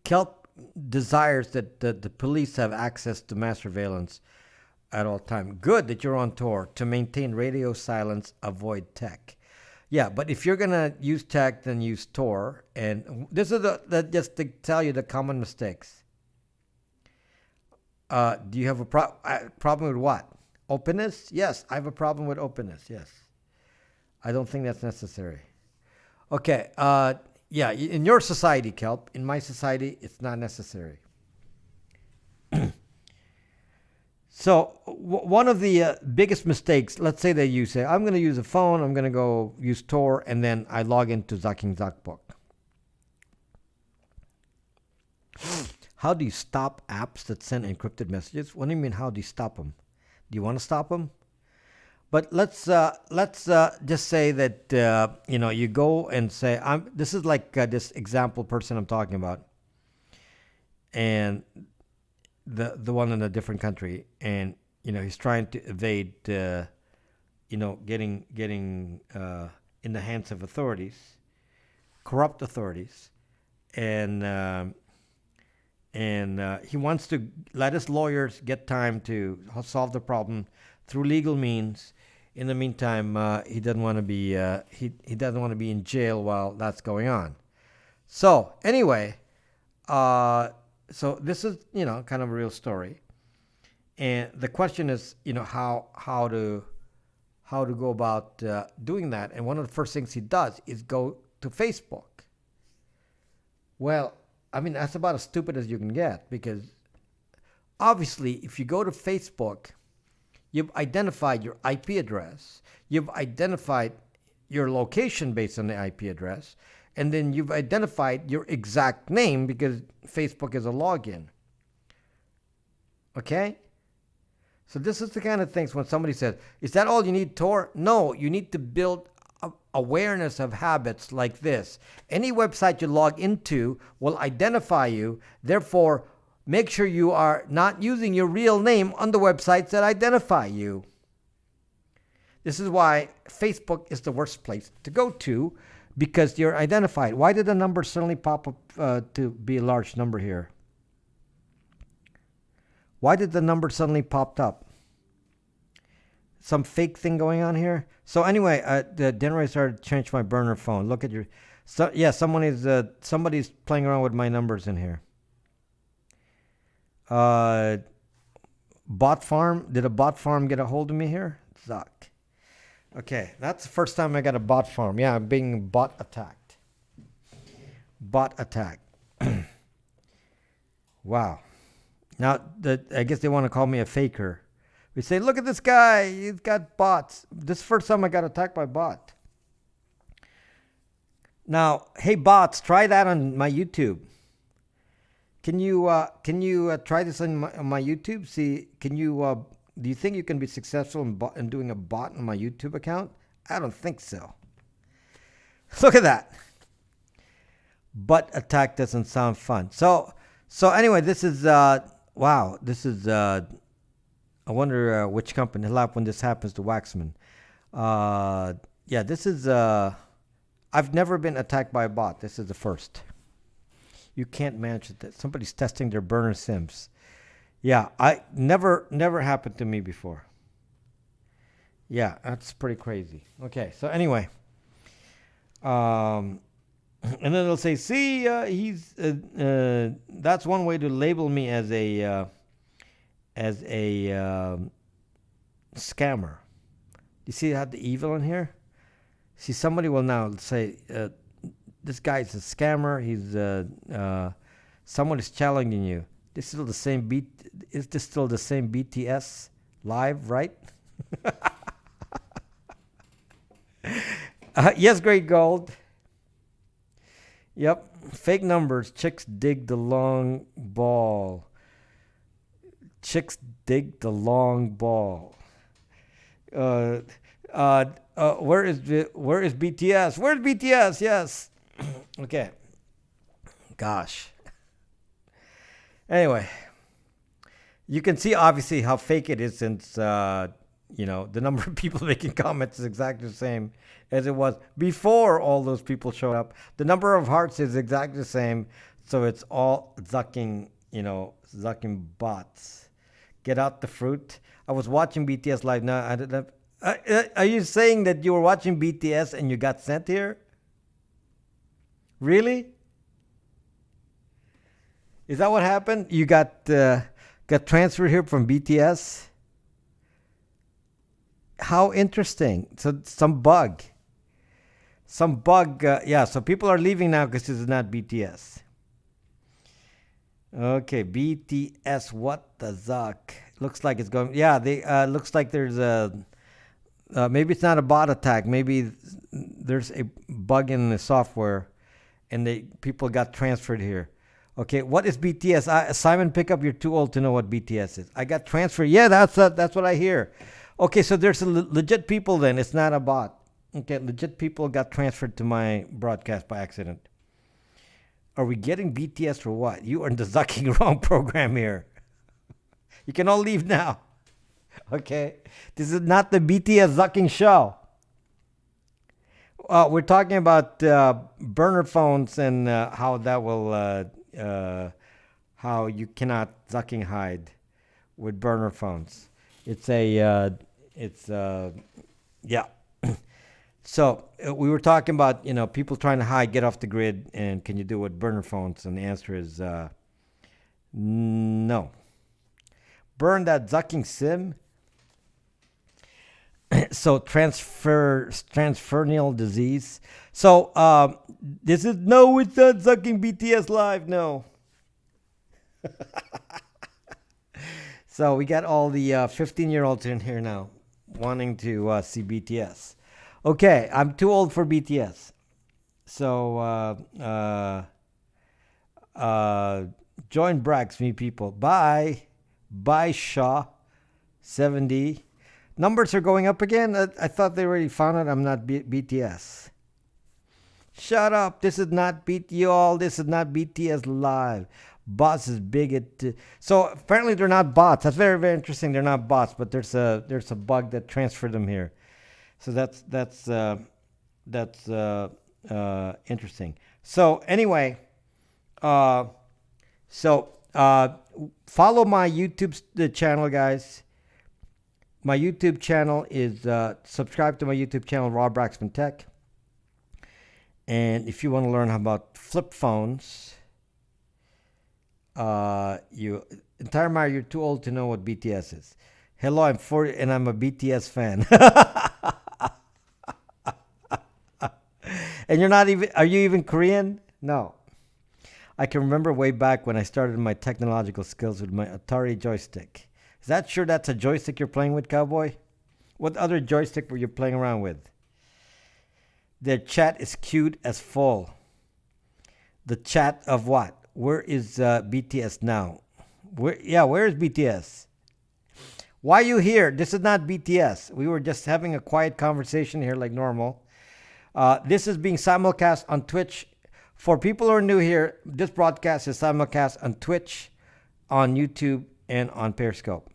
Kelp desires that the police have access to mass surveillance at all time. Good that you're on tour to maintain radio silence, avoid tech. Yeah, but if you're gonna use tech, then use Tor. And this is just to tell you the common mistakes. Do you have a problem with what? Openness? Yes, I have a problem with openness. Yes, I don't think that's necessary. Okay. Yeah, in your society, Kelp. In my society, it's not necessary. So one of the biggest mistakes, let's say that you say, I'm going to use a phone, I'm going to go use Tor, and then I log into Zacking Zackbook. How do you stop apps that send encrypted messages? What do you mean, how do you stop them? Do you want to stop them? But let's just say that you go and say, this is like this example person I'm talking about, and the one in a different country, and he's trying to evade getting in the hands of authorities, corrupt authorities, and he wants to let his lawyers get time to solve the problem through legal means. In the meantime, he doesn't want to be he doesn't want to be in jail while that's going on. So anyway, so this is kind of a real story, and the question is how to go about doing that. And one of the first things he does is go to Facebook. Well, I mean, that's about as stupid as you can get, because obviously if you go to Facebook, you've identified your IP address, you've identified your location based on the IP address, and then you've identified your exact name because Facebook is a login. Okay? So this is the kind of things when somebody says, is that all you need, Tor? No, you need to build awareness of habits like this. Any website you log into will identify you. Therefore, make sure you are not using your real name on the websites that identify you. This is why Facebook is the worst place to go to, because you're identified. Why did the number suddenly pop up to be a large number here? Why did the number suddenly pop up? Some fake thing going on here? So anyway, then I started to change my burner phone. Look at your... So, yeah, somebody's playing around with my numbers in here. Bot farm? Did a bot farm get a hold of me here? Zuck. Okay, that's the first time I got a bot farm. Yeah, I'm being bot attacked. Bot attack. Wow. Now, I guess they want to call me a faker. We say, look at this guy. He's got bots. This is the first time I got attacked by a bot. Now, hey, bots, try that on my YouTube. Can you try this on my YouTube? See, do you think you can be successful in doing a bot on my YouTube account? I don't think so. Look at that. Butt attack doesn't sound fun. So anyway, this is wow. This is I wonder which company when this happens to Waxman. Yeah, this is I've never been attacked by a bot. This is the first. You can't manage it. Somebody's testing their burner sims. Yeah, I never happened to me before. Yeah, that's pretty crazy. Okay, so anyway, and then they'll say, "See, he's that's one way to label me as a scammer." You see how the evil in here? See, somebody will now say, "This guy's a scammer. He's someone is challenging you." This is still the same Is this still the same BTS live, right? Yes, Great Gold. Yep. Fake numbers. Chicks dig the long ball. Chicks dig the long ball. Where is BTS? Where's BTS? Yes. Okay. gosh. Anyway, you can see obviously how fake it is since the number of people making comments is exactly the same as it was before all those people showed up. The number of hearts is exactly the same, so it's all zucking bots. Get out the fruit. I was watching BTS live now. I don't know. Are you saying that you were watching BTS and you got sent here? Really? Is that what happened? You got transferred here from BTS? How interesting. So some bug. Yeah, so people are leaving now because this is not BTS. Okay, BTS, what the zuck? Looks like it's going. Yeah, they looks like there's a. Maybe it's not a bot attack. Maybe there's a bug in the software, and people got transferred here. Okay, what is BTS? Simon Pickup, you're too old to know what BTS is. I got transferred. Yeah, that's what I hear. Okay, so there's legit people then. It's not a bot. Okay, legit people got transferred to my broadcast by accident. Are we getting BTS for what? You are in the zucking wrong program here. You can all leave now. Okay, this is not the BTS zucking show. We're talking about burner phones and how that will, how you cannot zucking hide with burner phones. Yeah. So we were talking about, people trying to hide, get off the grid, and can you do it with burner phones? And the answer is no. Burn that zucking sim. So transferable disease. So this is no, it's not zucking BTS live. No. So we got all the 15-year-olds in here now wanting to see BTS. Okay, I'm too old for BTS. So join Brax, me people. Bye. Bye, Shaw. 70. Numbers are going up again. I thought they already found it. I'm not BTS. Shut up. This is not y'all. This is not BTS live. Bots is bigot. So apparently they're not bots. That's very, very interesting. They're not bots, but there's a bug that transferred them here. So that's interesting. So anyway, follow my YouTube channel, guys. My YouTube channel is subscribe to my YouTube channel, Rob Braxman Tech. And if you want to learn about flip phones, you're too old to know what BTS is. Hello, I'm 40 and I'm a BTS fan. And are you even Korean? No. I can remember way back when I started my technological skills with my Atari joystick. Is that sure that's a joystick you're playing with, cowboy? What other joystick were you playing around with? Their chat is cute as full. The chat of what? Where is BTS now? Where is BTS? Why are you here? This is not BTS. We were just having a quiet conversation here like normal. This is being simulcast on Twitch. For people who are new here, this broadcast is simulcast on Twitch, on YouTube, and on Periscope.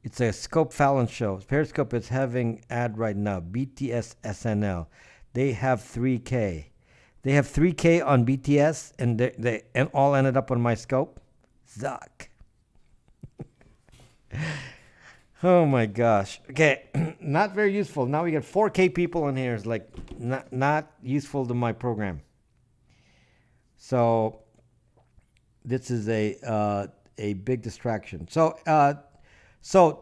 It's a Scope Fallon show. Periscope is having ad right now. BTS SNL. They have 3K. They have 3K on BTS, and they all ended up on my Scope. Zuck. Oh my gosh. Okay, not very useful. Now we got 4K people in here. It's like not useful to my program. So this is a big distraction. So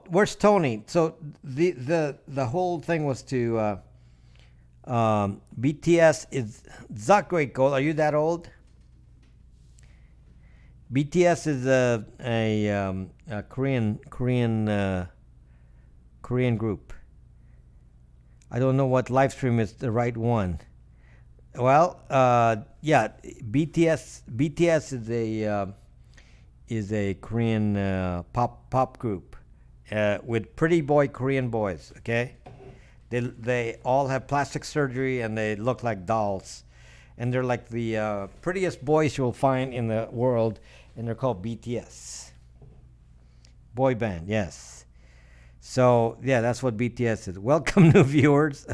where's Tony? So the whole thing was to BTS is Zuck Great Gold. Are you that old? BTS is a Korean group. I don't know what live stream is the right one. Well, yeah, BTS is a Korean pop group with pretty boy Korean boys. Okay, they all have plastic surgery and they look like dolls, and they're like the prettiest boys you'll find in the world, and they're called BTS. Boy band, yes. So yeah, that's what BTS is. Welcome, new viewers.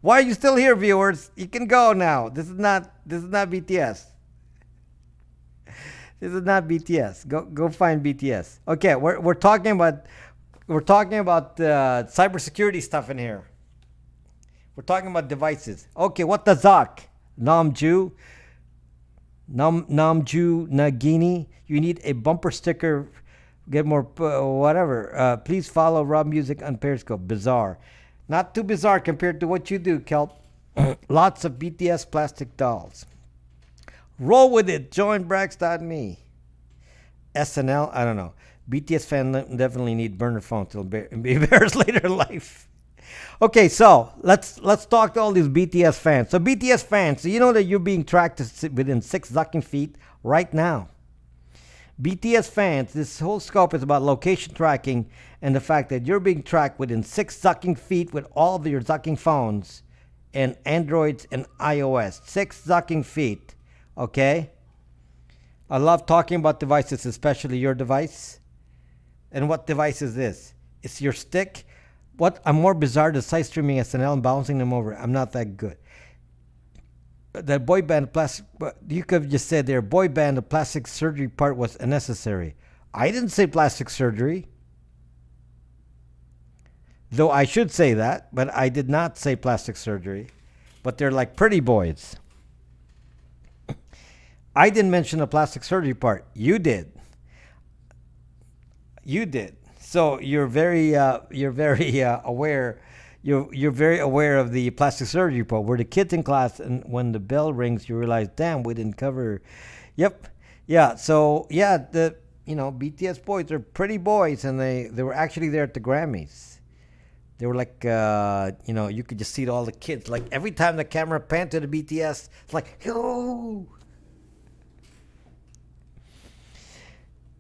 Why are you still here, viewers? You can go now. This is not BTS. This is not BTS. Go find BTS. Okay, we're talking about cybersecurity stuff in here. We're talking about devices. Okay, what the Zak? Namju Nagini. You need a bumper sticker. Get more whatever. Please follow Rob Music on Periscope. Bizarre. Not too bizarre compared to what you do, Kelp. Lots of BTS plastic dolls. Roll with it. Join Brax.me. SNL, I don't know. BTS fan definitely need burner phone to be embarrassed later in life. Okay, so let's talk to all these BTS fans. So BTS fans, so you know that you're being tracked within 6 zucking feet right now. BTS fans, this whole scope is about location tracking and the fact that you're being tracked within 6 zucking feet with all of your zucking phones and Androids and iOS. 6 zucking feet. Okay? I love talking about devices, especially your device. And what device is this? It's your stick. What? I'm more bizarre than side streaming SNL and bouncing them over. I'm not that good. That boy band plastic, you could have just said there, boy band, the plastic surgery part was unnecessary. I didn't say plastic surgery. Though I should say that, but I did not say plastic surgery. But they're like pretty boys. I didn't mention the plastic surgery part. You did. You did. So you're very aware. You're very aware of the plastic surgery part. Where the kids in class, and when the bell rings, you realize, damn, we didn't cover. Yep. Yeah. So yeah, BTS boys are pretty boys, and they were actually there at the Grammys. They were like, you could just see all the kids. Like every time the camera panned to the BTS, it's like, yo.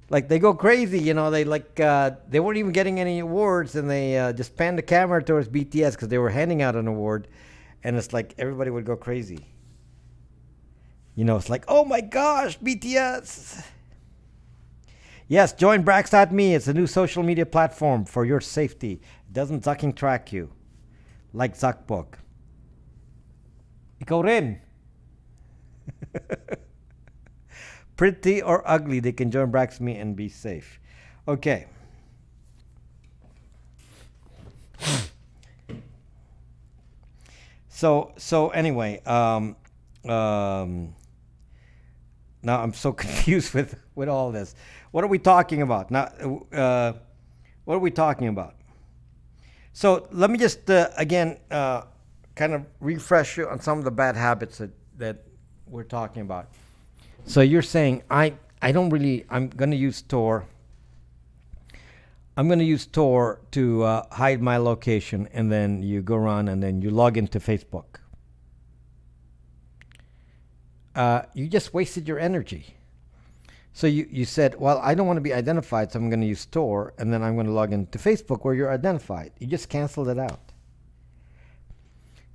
Like they go crazy, they they weren't even getting any awards, and they just panned the camera towards BTS because they were handing out an award, and it's like everybody would go crazy. It's like, oh my gosh, BTS. Yes, join Brax.me. It's a new social media platform for your safety. It doesn't zucking track you like Zuckbook. Ikaw rin. Pretty or ugly, they can join Brax.me and be safe. Okay. So anyway, now I'm so confused with all this. What are we talking about? Now, what are we talking about? So let me just again kind of refresh you on some of the bad habits that we're talking about. So you're saying I'm going to use Tor. I'm going to use Tor to hide my location, and then you go around and then you log into Facebook. You just wasted your energy. So you said, well, I don't want to be identified, so I'm going to use Tor, and then I'm going to log into Facebook where you're identified. You just canceled it out.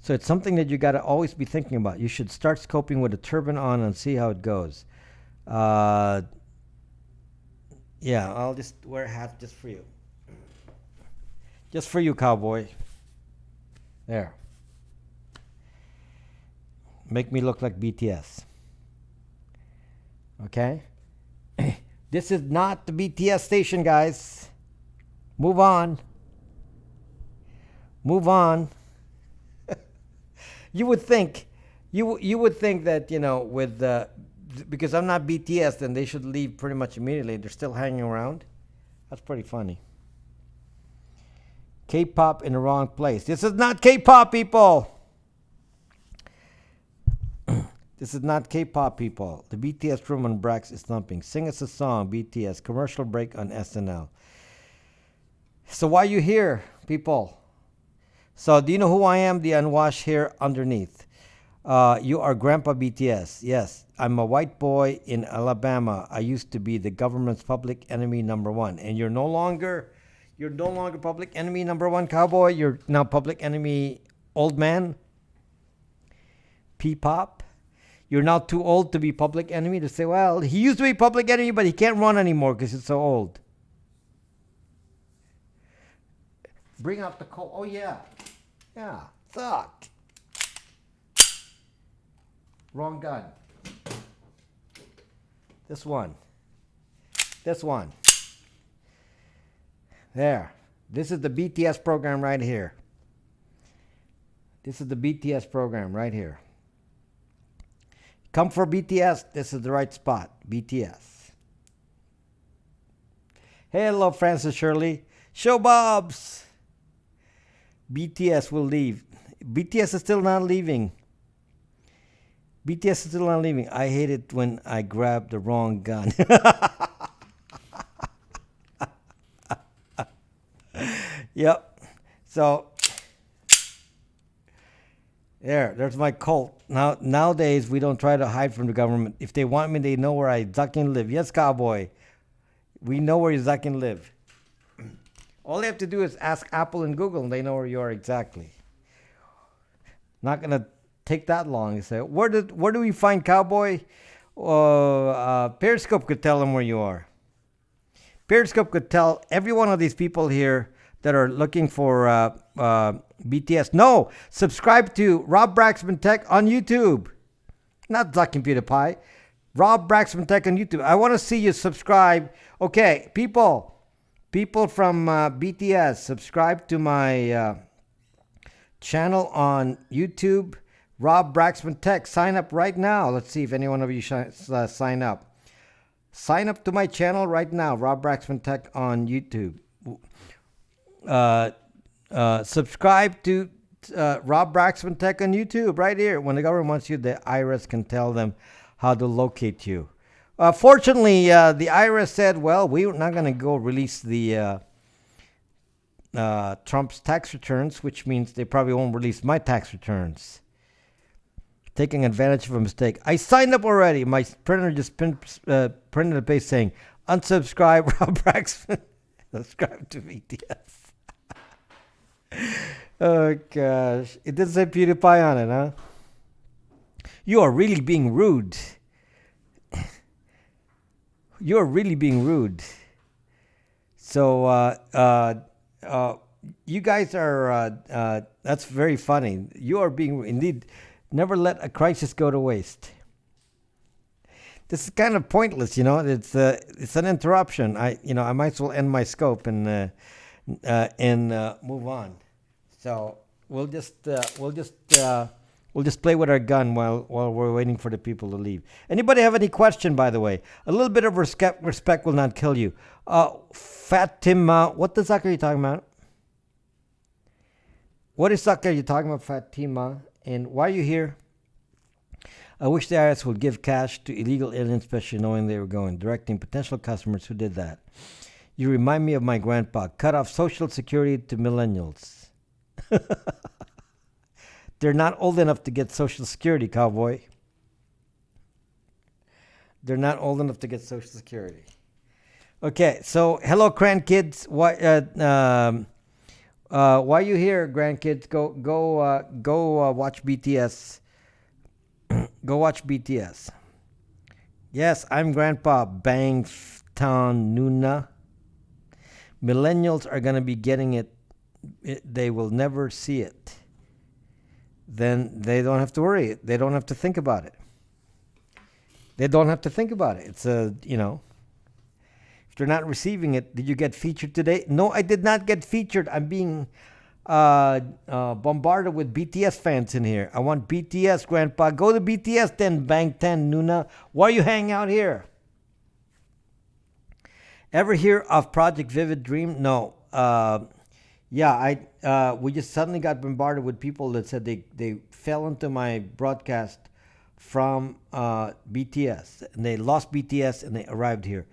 So it's something that you got to always be thinking about. You should start scoping with a turban on and see how it goes. Yeah, I'll just wear a hat just for you. Just for you, cowboy. There. Make me look like BTS. Okay? This is not the BTS station, guys. Move on. Move on. You would think that, with because I'm not BTS, then they should leave pretty much immediately. They're still hanging around. That's pretty funny. K-pop in the wrong place. This is not K-pop, people. This is not K-pop, people. The BTS room on Brax is thumping. Sing us a song, BTS. Commercial break on SNL. So why are you here, people? So do you know who I am? The unwashed hair underneath. You are Grandpa BTS. Yes, I'm a white boy in Alabama. I used to be the government's public enemy number one. And you're no longer public enemy number one, cowboy. You're now public enemy old man. P-pop. You're now too old to be public enemy. To say, well, he used to be public enemy, but he can't run anymore because he's so old. Bring out the coal. Oh, yeah. Yeah. Fuck. Wrong gun. This one. This one. There. This is the BTS program right here. This is the BTS program right here. Come for BTS. This is the right spot. BTS. Hello, Francis Shirley. Show Bobs. BTS will leave. BTS is still not leaving. BTS is still not leaving. I hate it when I grab the wrong gun. Yep. So there's my Colt. Nowadays we don't try to hide from the government. If they want me, they know where I ducking live. Yes, cowboy. We know where you ducking live. All they have to do is ask Apple and Google, and they know where you are exactly. Not gonna take that long. You say, where do we find cowboy? Periscope could tell them where you are. Periscope could tell every one of these people here that are looking for BTS. No, subscribe to Rob Braxman Tech on YouTube. Not Ducking PewDiePie. Rob Braxman Tech on YouTube. I want to see you subscribe. Okay, people from BTS, subscribe to my channel on YouTube, Rob Braxman Tech. Sign up right now. Let's see if any one of you sign up. Sign up to my channel right now, Rob Braxman Tech on YouTube. Subscribe to Rob Braxman Tech on YouTube right here. When the government wants you, the IRS can tell them how to locate you. Fortunately, the IRS said, well, we're not going to go release the Trump's tax returns, which means they probably won't release my tax returns. Taking advantage of a mistake. I signed up already. My printer just printed a page saying, unsubscribe Rob Braxman. Subscribe to BTS. Oh, gosh. It didn't say PewDiePie on it, huh? You are really being rude. You're really being rude. So, you guys are, that's very funny. You are being, indeed, never let a crisis go to waste. This is kind of pointless, it's an interruption. I might as well end my scope and move on. So we'll just play with our gun while we're waiting for the people to leave. Anybody have any question, by the way? A little bit of respect will not kill you. Fatima, what the fuck are you talking about? What the fuck are you talking about, Fatima? And why are you here? I wish the IRS would give cash to illegal aliens, especially knowing they were going, directing potential customers who did that. You remind me of my grandpa. Cut off Social Security to millennials. They're not old enough to get Social Security, cowboy. They're not old enough to get Social Security. Okay, so hello, grandkids. Why are you here, grandkids? Go watch BTS. Go watch BTS. Yes, I'm Grandpa Bangtown Nuna. Millennials are going to be getting it. They will never see it. Then they don't have to worry. They don't have to think about it. They don't have to think about it. It's if they're not receiving it, did you get featured today? No, I did not get featured. I'm being bombarded with BTS fans in here. I want BTS, Grandpa. Go to BTS then, Bangtan Nuna. Why are you hanging out here? Ever hear of Project Vivid Dream? No. We just suddenly got bombarded with people that said they fell into my broadcast from BTS. And they lost BTS and they arrived here.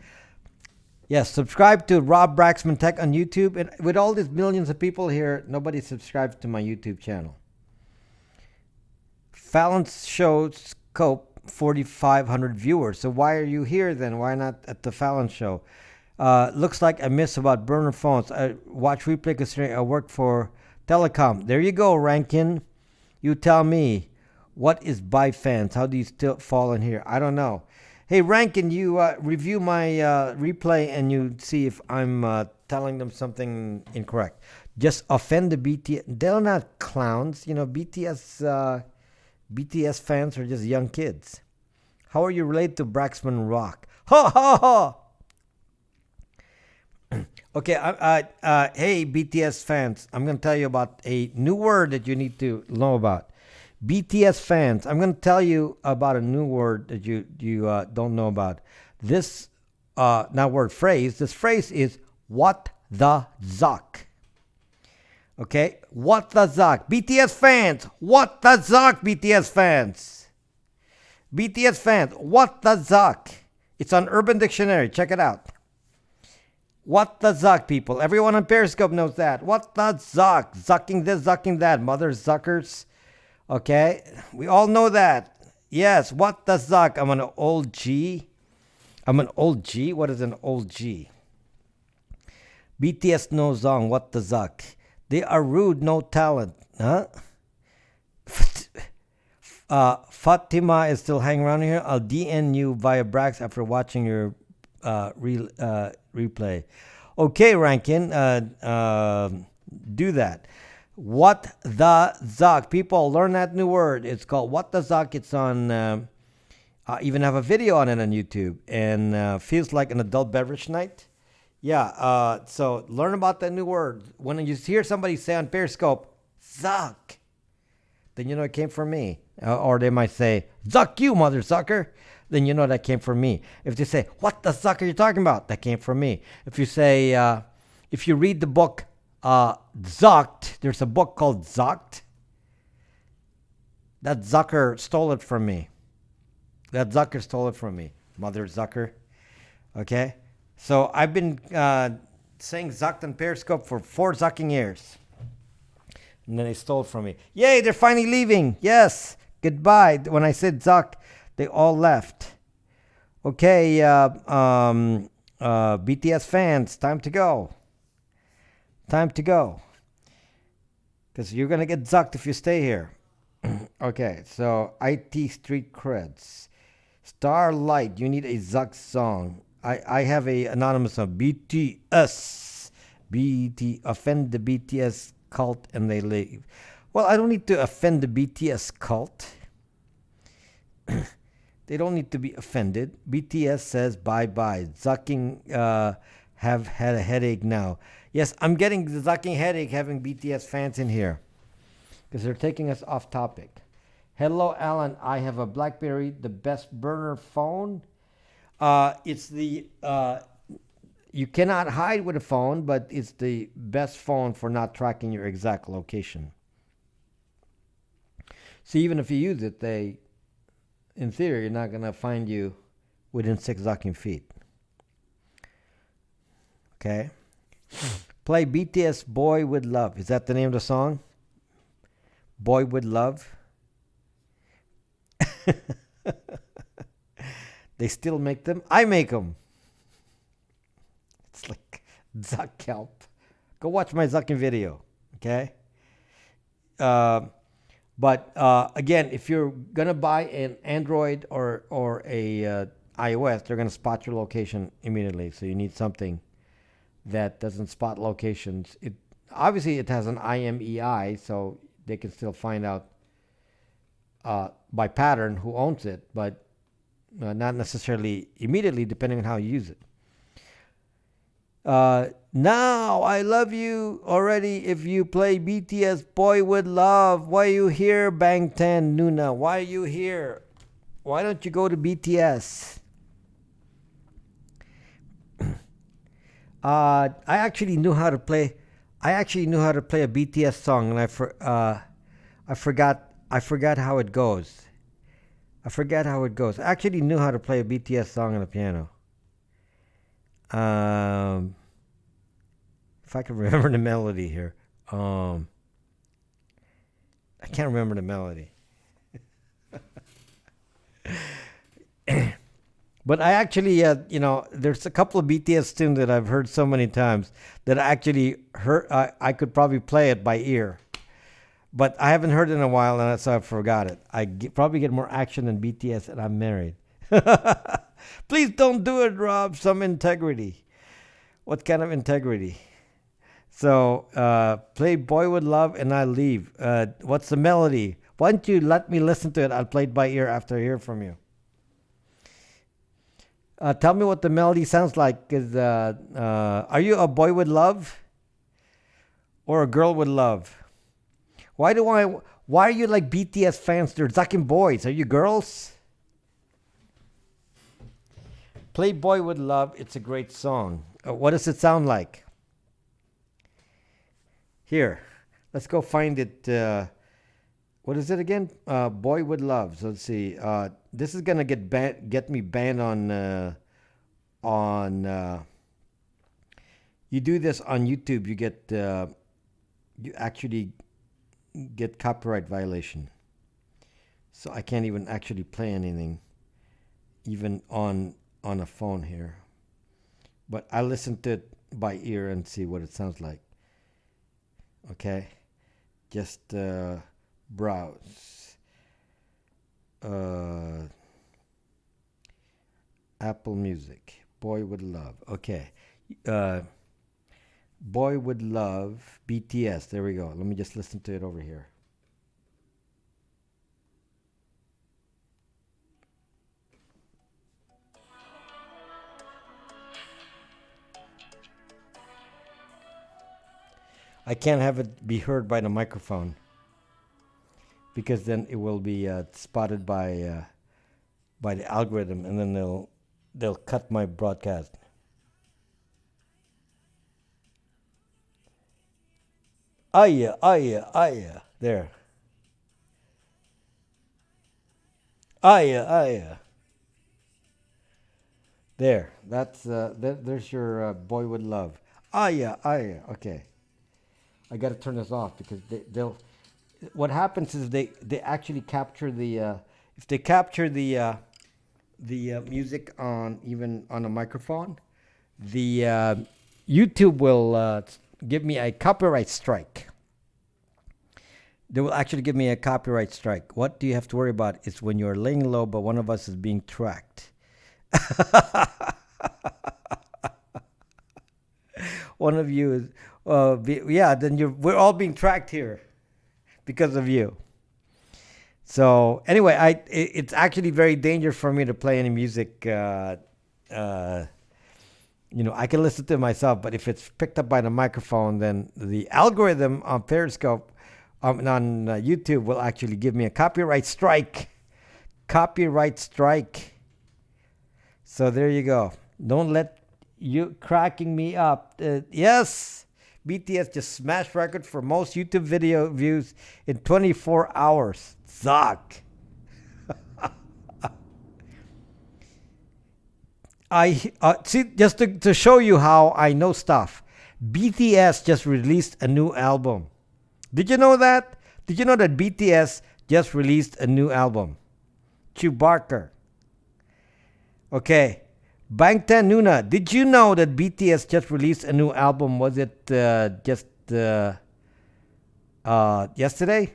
Yes, subscribe to Rob Braxman Tech on YouTube. And with all these millions of people here, nobody subscribes to my YouTube channel. Fallon's show scope 4,500 viewers. So why are you here then? Why not at the Fallon show? Looks like I miss about burner phones. I watch replay considering I work for telecom. There you go, Rankin. You tell me. What is by fans? How do you still fall in here? I don't know. Hey, Rankin, you review my replay and you see if I'm telling them something incorrect. Just offend the BTS. They're not clowns. You know, BTS fans are just young kids. How are you related to Braxman Rock? Ha ha ha! Okay, hey BTS fans, I'm going to tell you about a new word that you need to know about. BTS fans, I'm going to tell you about a new word that you don't know about. This, phrase, this phrase is what the zuck. Okay, what the zuck. BTS fans, what the zuck, BTS fans. BTS fans, what the zuck. It's on Urban Dictionary, check it out. What the zuck, people. Everyone on Periscope knows that. What the zuck. Zucking this, zucking that. Mother zuckers. Okay? We all know that. Yes, what the zuck. I'm an old G. I'm an old G? What is an old G? BTS no song. What the zuck. They are rude, no talent. Huh? Fatima is still hanging around here. I'll DN you via Brax after watching your replay. Okay, Rankin, do that. What the zuck. People, learn that new word. It's called what the zuck. It's on, I even have a video on it on YouTube. And feels like an adult beverage night. Yeah, so learn about that new word. When you hear somebody say on Periscope, zuck, then you know it came from me. Or they might say, zuck you, mother sucker. Then you know that came from me. If they say, what the suck are you talking about? That came from me. If you say, if you read the book Zucked, there's a book called Zucked. That Zucker stole it from me. That Zucker stole it from me. Mother Zucker. Okay? So I've been saying Zucked on Periscope for 4 zucking years. And then they stole it from me. Yay, they're finally leaving. Yes. Goodbye. When I said Zuck, they all left. Okay, BTS fans, time to go. Time to go. Because you're going to get zucked if you stay here. Okay, so IT Street Creds. Starlight, you need a zuck song. I have a anonymous of BTS. Offend the BTS cult and they leave. Well, I don't need to offend the BTS cult. They don't need to be offended. BTS says bye-bye. Zucking have had a headache now. Yes, I'm getting the zucking headache having BTS fans in here. Because they're taking us off topic. Hello, Alan. I have a BlackBerry, the best burner phone. It's the... you cannot hide with a phone, but it's the best phone for not tracking your exact location. So even if you use it, they... in theory, you're not going to find you within 6 zucking feet. Okay? Play BTS Boy With Love. Is that the name of the song? Boy With Love? They still make them? I make them. It's like Zuck help. Go watch my Zucking video. Okay? But again, if you're gonna buy an Android or a iOS, they're gonna spot your location immediately. So you need something that doesn't spot locations. It obviously it has an IMEI, so they can still find out by pattern who owns it, but not necessarily immediately, depending on how you use it. Now I love you already if you play BTS Boy With Love. Why are you here, Bangtan Nuna? Why are you here? Why don't you go to BTS? I actually knew how to play a BTS song, and I forgot how it goes. I actually knew how to play a BTS song on the piano. If I can remember the melody here. I can't remember the melody. But I actually, there's a couple of BTS tunes that I've heard so many times that I actually heard. I could probably play it by ear. But I haven't heard it in a while, and so I forgot it. Probably get more action than BTS, and I'm married. Please don't do it, Rob. Some integrity. What kind of integrity? So, play Boy With Love and I Leave. What's the melody? Why don't you let me listen to it? I'll play it by ear after I hear from you. Tell me what the melody sounds like. Are you a boy with love or a girl with love? Why are you like BTS fans? They're sucking boys. Are you girls? Play Boy With Love. It's a great song. What does it sound like? Here, let's go find it. What is it again? Boy With Love. So let's see. This is gonna get me banned on. You do this on YouTube, you actually get copyright violation. So I can't even actually play anything, even on a phone here. But I listen to it by ear and see what it sounds like. Okay, just browse. Apple Music. Boy With Love. Okay. Boy With Love. BTS. There we go. Let me just listen to it over here. I can't have it be heard by the microphone because then it will be spotted by the algorithm, and then they'll cut my broadcast. Ah yeah, ah yeah, ah yeah. There. Ah yeah, ah yeah. There. There's your Boy With Love. Ah yeah, ah yeah. Okay. I got to turn this off because they'll. What happens is they actually capture the if they capture the music on even on a microphone, the YouTube will give me a copyright strike. They will actually give me a copyright strike. What do you have to worry about? It's when you're laying low, but one of us is being tracked. One of you is, yeah. Then we're all being tracked here because of you. So anyway, it's actually very dangerous for me to play any music. I can listen to it myself, but if it's picked up by the microphone, then the algorithm on Periscope, on YouTube, will actually give me a copyright strike. Copyright strike. So there you go. Don't let you cracking me up. Yes, BTS just smashed record for most YouTube video views in 24 hours. Suck. I see, just to show you how I know stuff. BTS just released a new album. Did you know that? Did you know that BTS just released a new album? Chewbacca. Okay. Bangtan Nuna, did you know that BTS just released a new album? Was it just yesterday?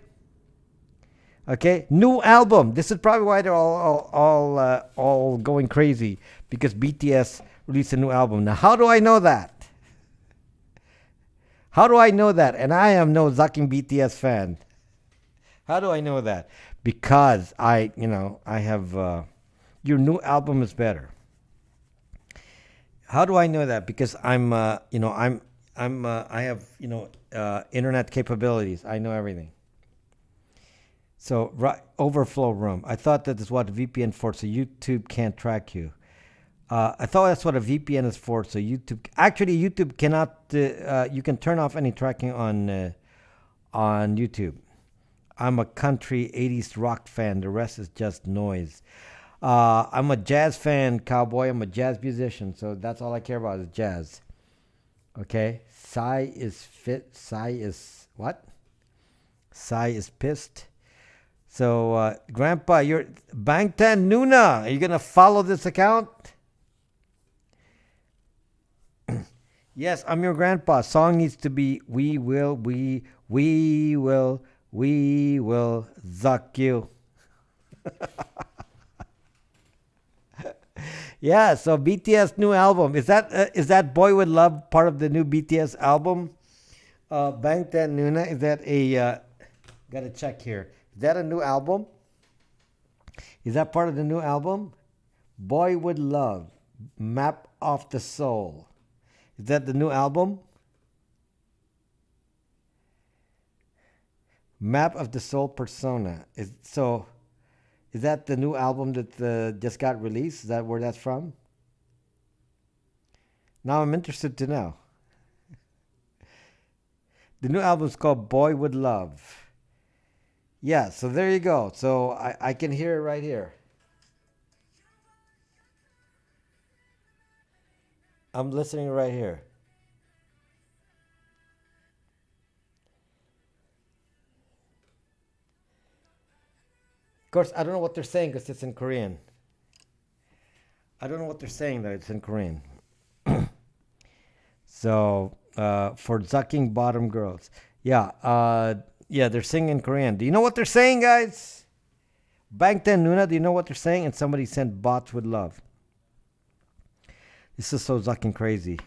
Okay, new album. This is probably why they're all going crazy, because BTS released a new album. Now, how do I know that? How do I know that? And I am no zucking BTS fan. How do I know that? Because I have your new album is better. How do I know that? Because I have internet capabilities. I know everything. So overflow room. I thought that is what VPN for, so YouTube can't track you. I thought that's what a VPN is for, so YouTube cannot. You can turn off any tracking on YouTube. I'm a country 80s rock fan. The rest is just noise. I'm a jazz fan, cowboy. I'm a jazz musician, so that's all I care about is jazz. Okay. Psy is fit. Psy is what? Psy is pissed. So, Grandpa, you're Bangtan Nuna. Are you gonna follow this account? Yes, I'm your grandpa. Song needs to be we will We will zuck you. Yeah, so BTS new album. Is that Boy With Love part of the new BTS album? Bangtan Nuna, is that a gotta check here. Is that a new album? Is that part of the new album? Boy With Love, Map of the Soul. Is that the new album? Map of the Soul Persona. Is that the new album that just got released? Is that where that's from? Now I'm interested to know. The new album is called Boy With Love. Yeah, so there you go. So I can hear it right here. I'm listening right here. Of course, I don't know what they're saying because it's in Korean. I don't know what they're saying though. It's in Korean. So for zucking bottom girls, yeah, yeah, they're singing in Korean. Do you know what they're saying, guys? Bangtan Nuna, do you know what they're saying? And somebody sent bots with love. This is so zucking crazy.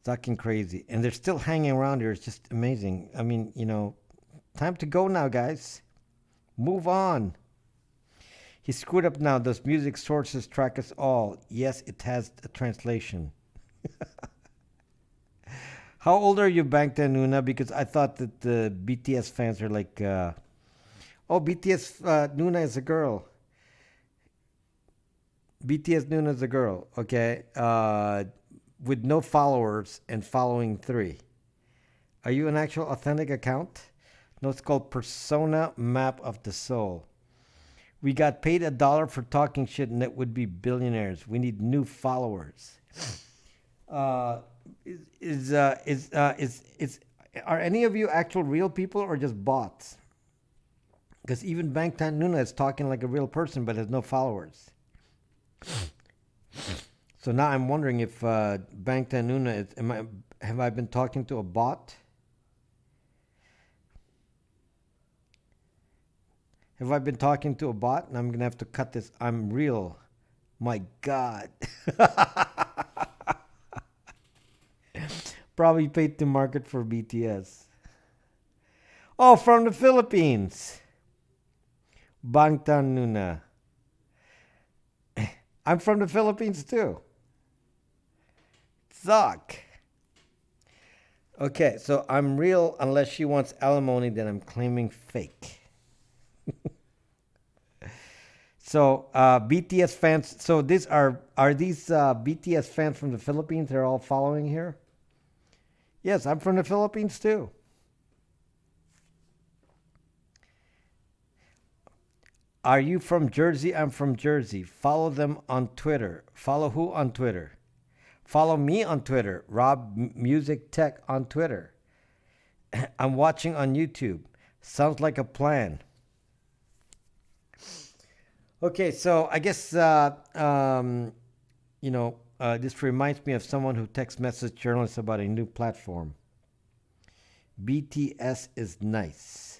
Zucking crazy. And they're still hanging around here. It's just amazing. I mean, time to go now, guys. Move on. He screwed up now. Those music sources track us all. Yes, it has a translation. How old are you, Bangtan Nuna? Because I thought that the BTS fans are like, oh, BTS Nuna is a girl. BTS Nuna is a girl, okay? With no followers and following 3. Are you an actual authentic account? No, it's called Persona Map of the Soul. We got paid $1 for talking shit, and it would be billionaires. We need new followers. Are any of you actual real people or just bots? Because even Bangtan Nuna is talking like a real person, but has no followers. So now I'm wondering if Bangtan Nuna have I been talking to a bot? Have I been talking to a bot? And I'm gonna have to cut this. I'm real. My God. Probably paid to market for BTS. Oh, from the Philippines. Bangtan Nuna. I'm from the Philippines too. Zuck. Okay, so I'm real unless she wants alimony, then I'm claiming fake. So BTS fans. So are these BTS fans from the Philippines? They're all following here. Yes, I'm from the Philippines too. Are you from Jersey? I'm from Jersey. Follow them on Twitter. Follow who on Twitter? Follow me on Twitter. Rob Music Tech on Twitter. I'm watching on YouTube. Sounds like a plan. Okay, so I guess this reminds me of someone who text message journalists about a new platform. BTS is nice.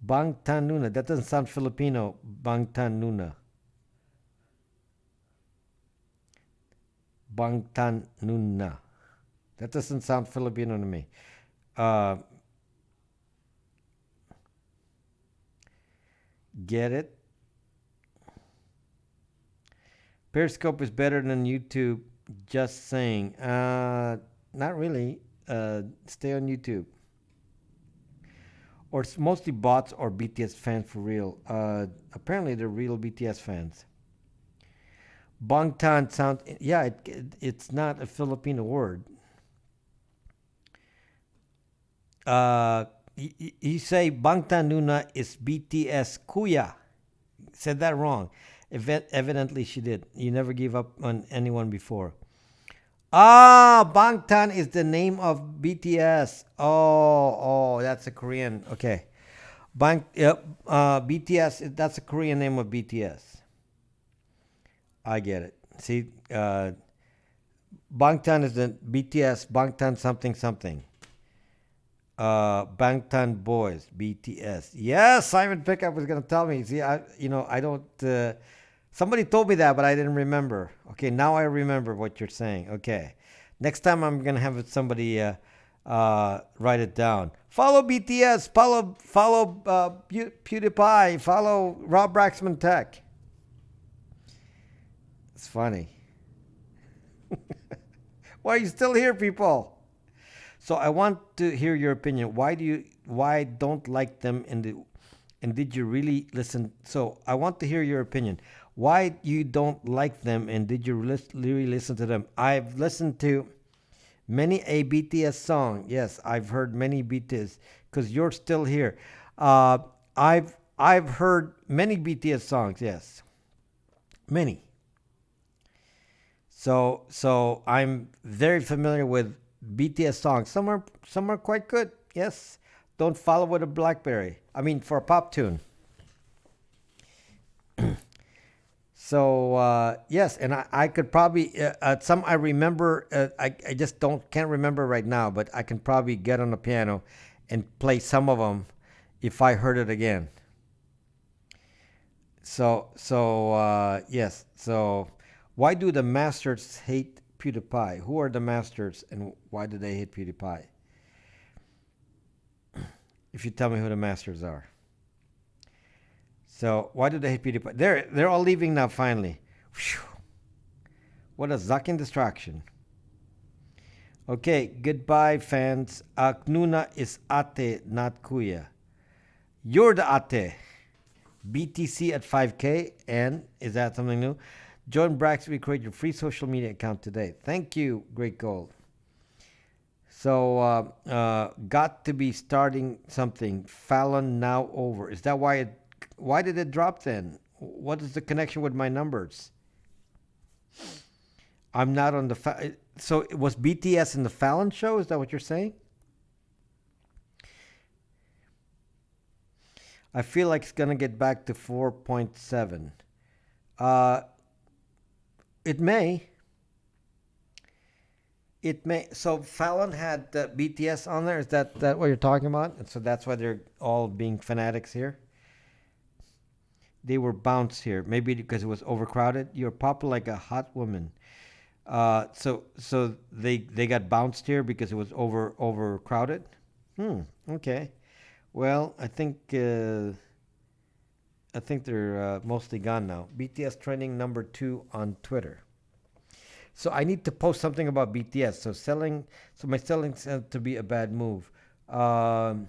Bangtan Nuna. That doesn't sound Filipino. Bangtan Nuna. Bangtan Nuna. That doesn't sound Filipino to me. Get it? Periscope is better than YouTube. Just saying. Not really. Stay on YouTube. Or it's mostly bots or BTS fans for real. Apparently, they're real BTS fans. Bangtan sounds. Yeah, it's not a Filipino word. You say Bangtan Nuna is BTS Kuya. Said that wrong. Evidently, she did. You never gave up on anyone before. Ah, Bangtan is the name of BTS. Oh, that's a Korean. Okay, BTS. That's a Korean name of BTS. I get it. See, Bangtan is the BTS. Bangtan something something. Bangtan Boys, BTS. Yes, Simon Pickup was gonna tell me. See, I don't. Somebody told me that, but I didn't remember. Okay, now I remember what you're saying. Okay, next time I'm gonna have somebody write it down. Follow BTS. Follow PewDiePie. Follow Rob Braxman Tech. It's funny. Why are you still here, people? So I want to hear your opinion. Why don't like them and did you really listen? So I want to hear your opinion. Why you don't like them and did you really listen to them? I've listened to many a BTS song. Yes, I've heard many BTS because you're still here. Uh, I've heard many BTS songs. Yes, many. So I'm very familiar with BTS songs. Some are quite good. Yes. Don't follow with a BlackBerry. I mean, for a pop tune. So yes, and I could probably some I remember. I just don't can't remember right now, but I can probably get on the piano and play some of them if I heard it again. So yes. So why do the masters hate PewDiePie? Who are the masters and why do they hate PewDiePie? If you tell me who the masters are. So why do they hate PewDiePie? They're all leaving now finally. Whew. What a zucking distraction. Okay, goodbye fans. Knuna is ate, not kuya. You're the ate. BTC at 5K. And is that something new? Join Brax, we create your free social media account today. Thank you, Great Gold. So, got to be starting something. Fallon now over. Is that why it? Why did it drop then? What is the connection with my numbers? I'm not on the. So it was BTS in the Fallon show. Is that what you're saying? I feel like it's gonna get back to 4.7. Uh, it may. It may. So Fallon had BTS on there. Is that what you're talking about? And so that's why they're all being fanatics here. They were bounced here. Maybe because it was overcrowded. You're popular like a hot woman. So they got bounced here because it was overcrowded. Okay. Well, I think they're mostly gone now. BTS trending number 2 on Twitter. So I need to post something about BTS. So my selling said to be a bad move. Um,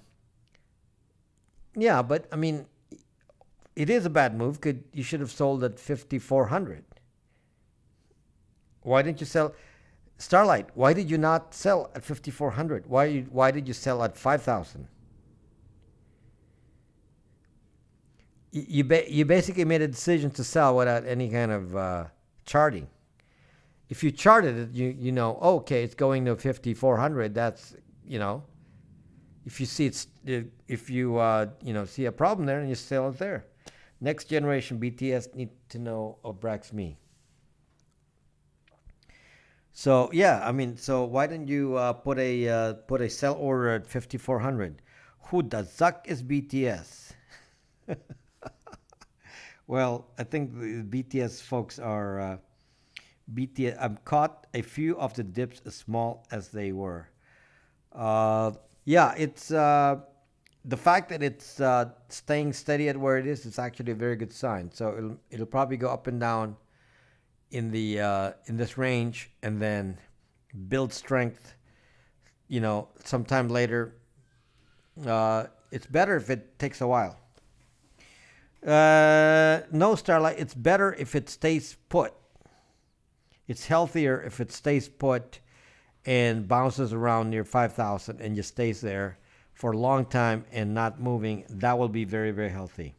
yeah, but I mean, it is a bad move. You should have sold at 5,400. Why didn't you sell Starlight? Why did you not sell at 5,400? Why did you sell at 5,000? You basically made a decision to sell without any kind of charting. If you charted it, you know, okay, it's going to 5,400. That's, you know, if you see if you see a problem there and you sell it there. Next generation BTS need to know of Brax me. So yeah, I mean, so why didn't you put a sell order at 5,400? Who the zuck is BTS? Well, I think the BTS folks are BTS. I've caught a few of the dips as small as they were. Uh, yeah, it's the fact that it's staying steady at where it is actually a very good sign. So it'll probably go up and down in this range and then build strength. Sometime later. It's better if it takes a while. No, Starlight. It's better if it stays put. It's healthier if it stays put and bounces around near 5,000 and just stays there for a long time and not moving. That will be very, very healthy.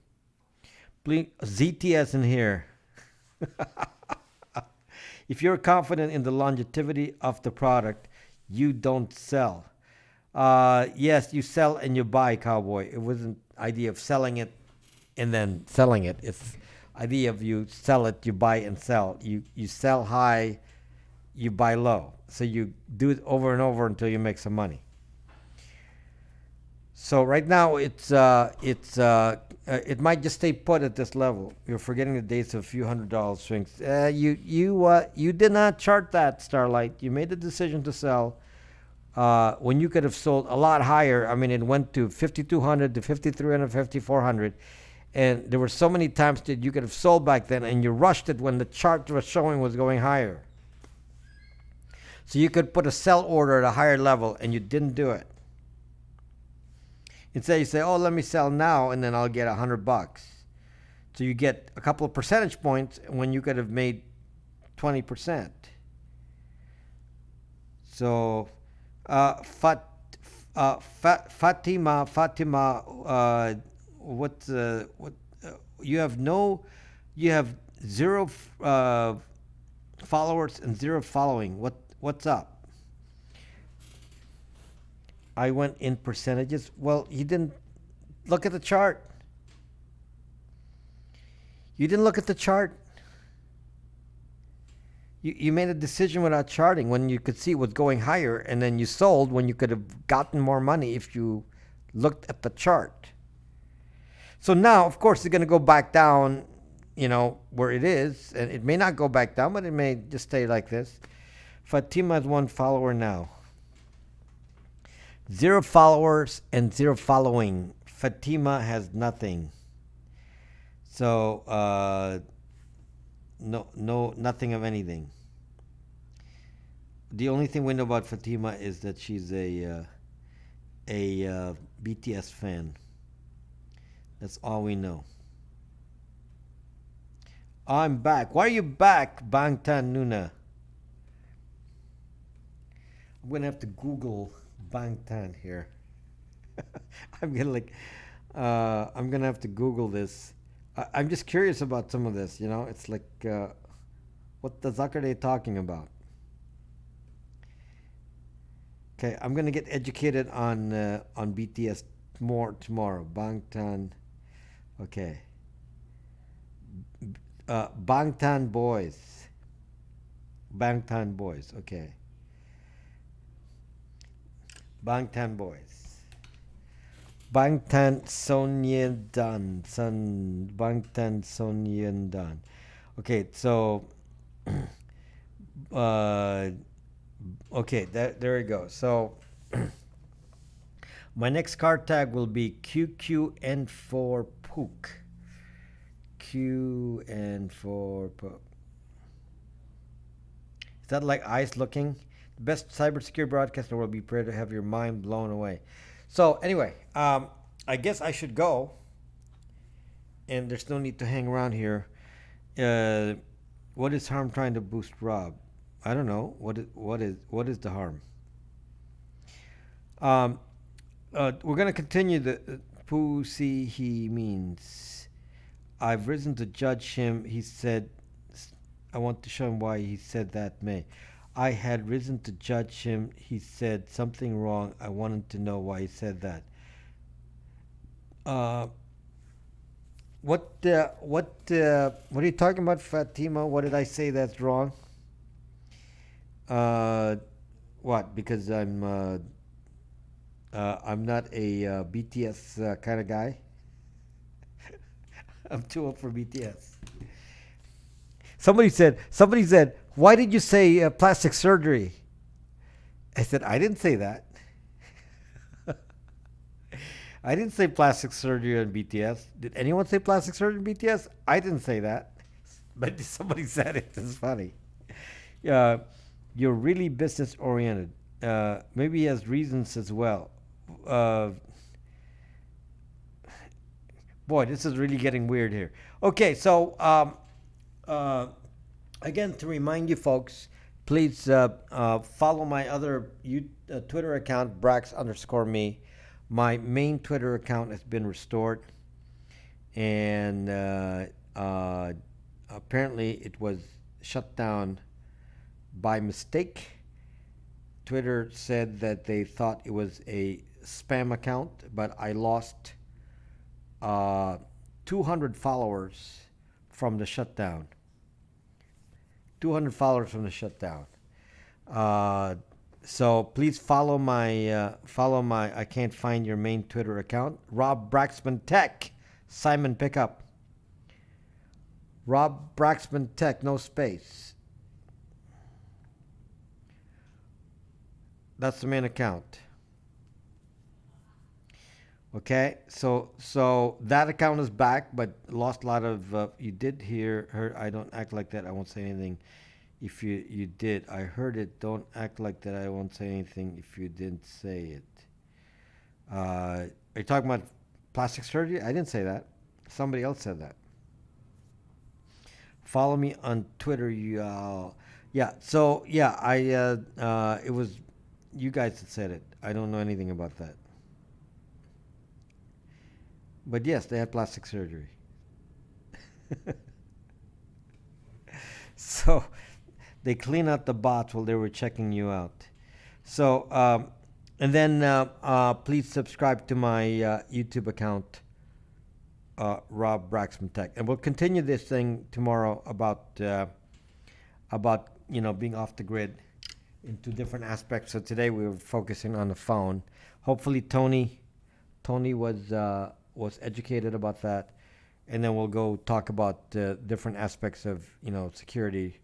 Please, ZTS in here. If you're confident in the longevity of the product, you don't sell. Yes, you sell and you buy, cowboy. It wasn't idea of selling it and then selling it. It's idea of you sell it, you buy and sell. You sell high, you buy low. So you do it over and over until you make some money. So right now it might just stay put at this level. You're forgetting the dates of a few $100 swings. You did not chart that, Starlight. You made the decision to sell when you could have sold a lot higher. I mean, it went to 5,200 to 5,300, 5,400, and there were so many times that you could have sold back then, and you rushed it when the chart was showing was going higher. So you could put a sell order at a higher level, and you didn't do it. Instead, you say, "Oh, let me sell now, and then I'll get $100." So you get a couple of percentage points when you could have made 20%. So, Fatima, what you have no, you have zero followers and zero following. What's up? I went in percentages. Well, you didn't look at the chart. You didn't look at the chart. You made a decision without charting when you could see it was going higher, and then you sold when you could have gotten more money if you looked at the chart. So now, of course, it's going to go back down, where it is, and it may not go back down, but it may just stay like this. Fatima has 1 follower now. 0 followers and 0 following. Fatima has nothing. So, nothing of anything. The only thing we know about Fatima is that she's a BTS fan. That's all we know. I'm back. Why are you back, Bangtan Nuna? I'm gonna have to Google Bangtan here. I'm gonna have to Google this. I'm just curious about some of this. It's like, what the zuck are they talking about? Okay, I'm gonna get educated on BTS more tomorrow. Bangtan, okay. Bangtan Boys. Bangtan Boys. Okay. Bangtan Boys. Bangtan Sonyeondan. Bangtan Sonyeondan. Okay, so okay, there we go. So my next card tag will be QQN4 Pook. QN4 Pook. Is that like eyes looking? The best cybersecurity broadcaster will be prepared to have your mind blown away. So anyway, I guess I should go. And there's no need to hang around here. What is harm trying to boost Rob? I don't know. What is the harm? We're gonna continue the Pussy he means. I've risen to judge him. He said, I want to show him why he said that may. I had risen to judge him. He said something wrong. I wanted to know why he said that. What are you talking about, Fatima? What did I say that's wrong? What? Because I'm not a BTS kind of guy. I'm too old for BTS. Somebody said, why did you say plastic surgery? I said, I didn't say that. I didn't say plastic surgery on BTS. Did anyone say plastic surgery on BTS? I didn't say that. But somebody said it. It's funny. You're really business oriented. Maybe he has reasons as well. Boy, this is really getting weird here. Okay, so again, to remind you folks, please follow my other Twitter account, Brax_me. My main Twitter account has been restored, and apparently it was shut down by mistake. Twitter said that they thought it was a spam account, but I lost 200 followers from the shutdown. 200 followers from the shutdown. So please follow my I can't find your main Twitter account. Rob Braxman Tech. Simon Pickup. Rob Braxman Tech, no space. That's the main account. Okay, so that account is back, but lost a lot of. You did hear her. I don't act like that. I won't say anything. If you did, I heard it. Don't act like that. I won't say anything if you didn't say it. Are you talking about plastic surgery? I didn't say that. Somebody else said that. Follow me on Twitter, you. Yeah. So yeah, it was you guys that said it. I don't know anything about that. But yes, they had plastic surgery. So they clean out the bots while they were checking you out. So, and then please subscribe to my YouTube account, Rob Braxman Tech, and we'll continue this thing tomorrow about being off the grid into different aspects. So today we were focusing on the phone. Hopefully Tony was educated about that, and then we'll go talk about different aspects of security,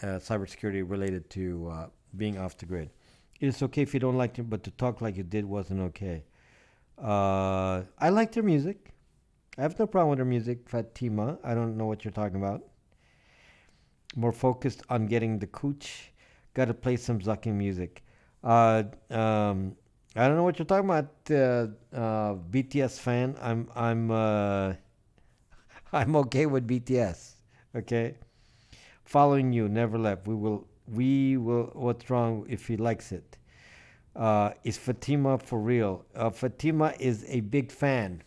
cybersecurity related to being off the grid. It's okay if you don't like it, but to talk like you did wasn't okay. I like their music. I have no problem with their music, Fatima. I don't know what you're talking about. More focused on getting the cooch. Got to play some zucking music. I don't know what you're talking about, BTS fan. I'm okay with BTS. Okay, following you, never left. We will. What's wrong if he likes it? Is Fatima for real? Fatima is a big fan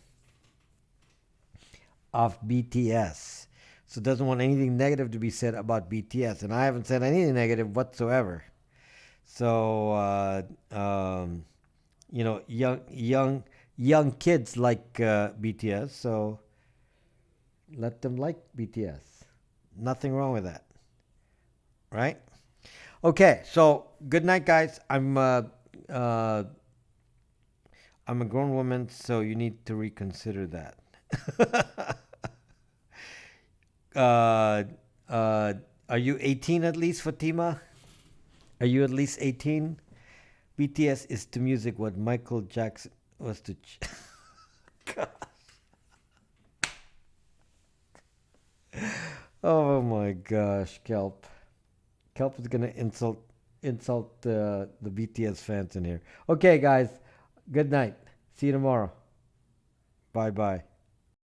of BTS, so doesn't want anything negative to be said about BTS, and I haven't said anything negative whatsoever. So young kids like BTS, so let them like BTS. Nothing wrong with that, right? Okay, so good night, guys. Uh, I'm a grown woman, so you need to reconsider that. uh, uh, are you 18 at least, Fatima? Are you at least 18? BTS is to music what Michael Jackson was to. Oh my gosh, Kelp. Kelp is gonna insult the BTS fans in here. Okay, guys. Good night. See you tomorrow. Bye bye.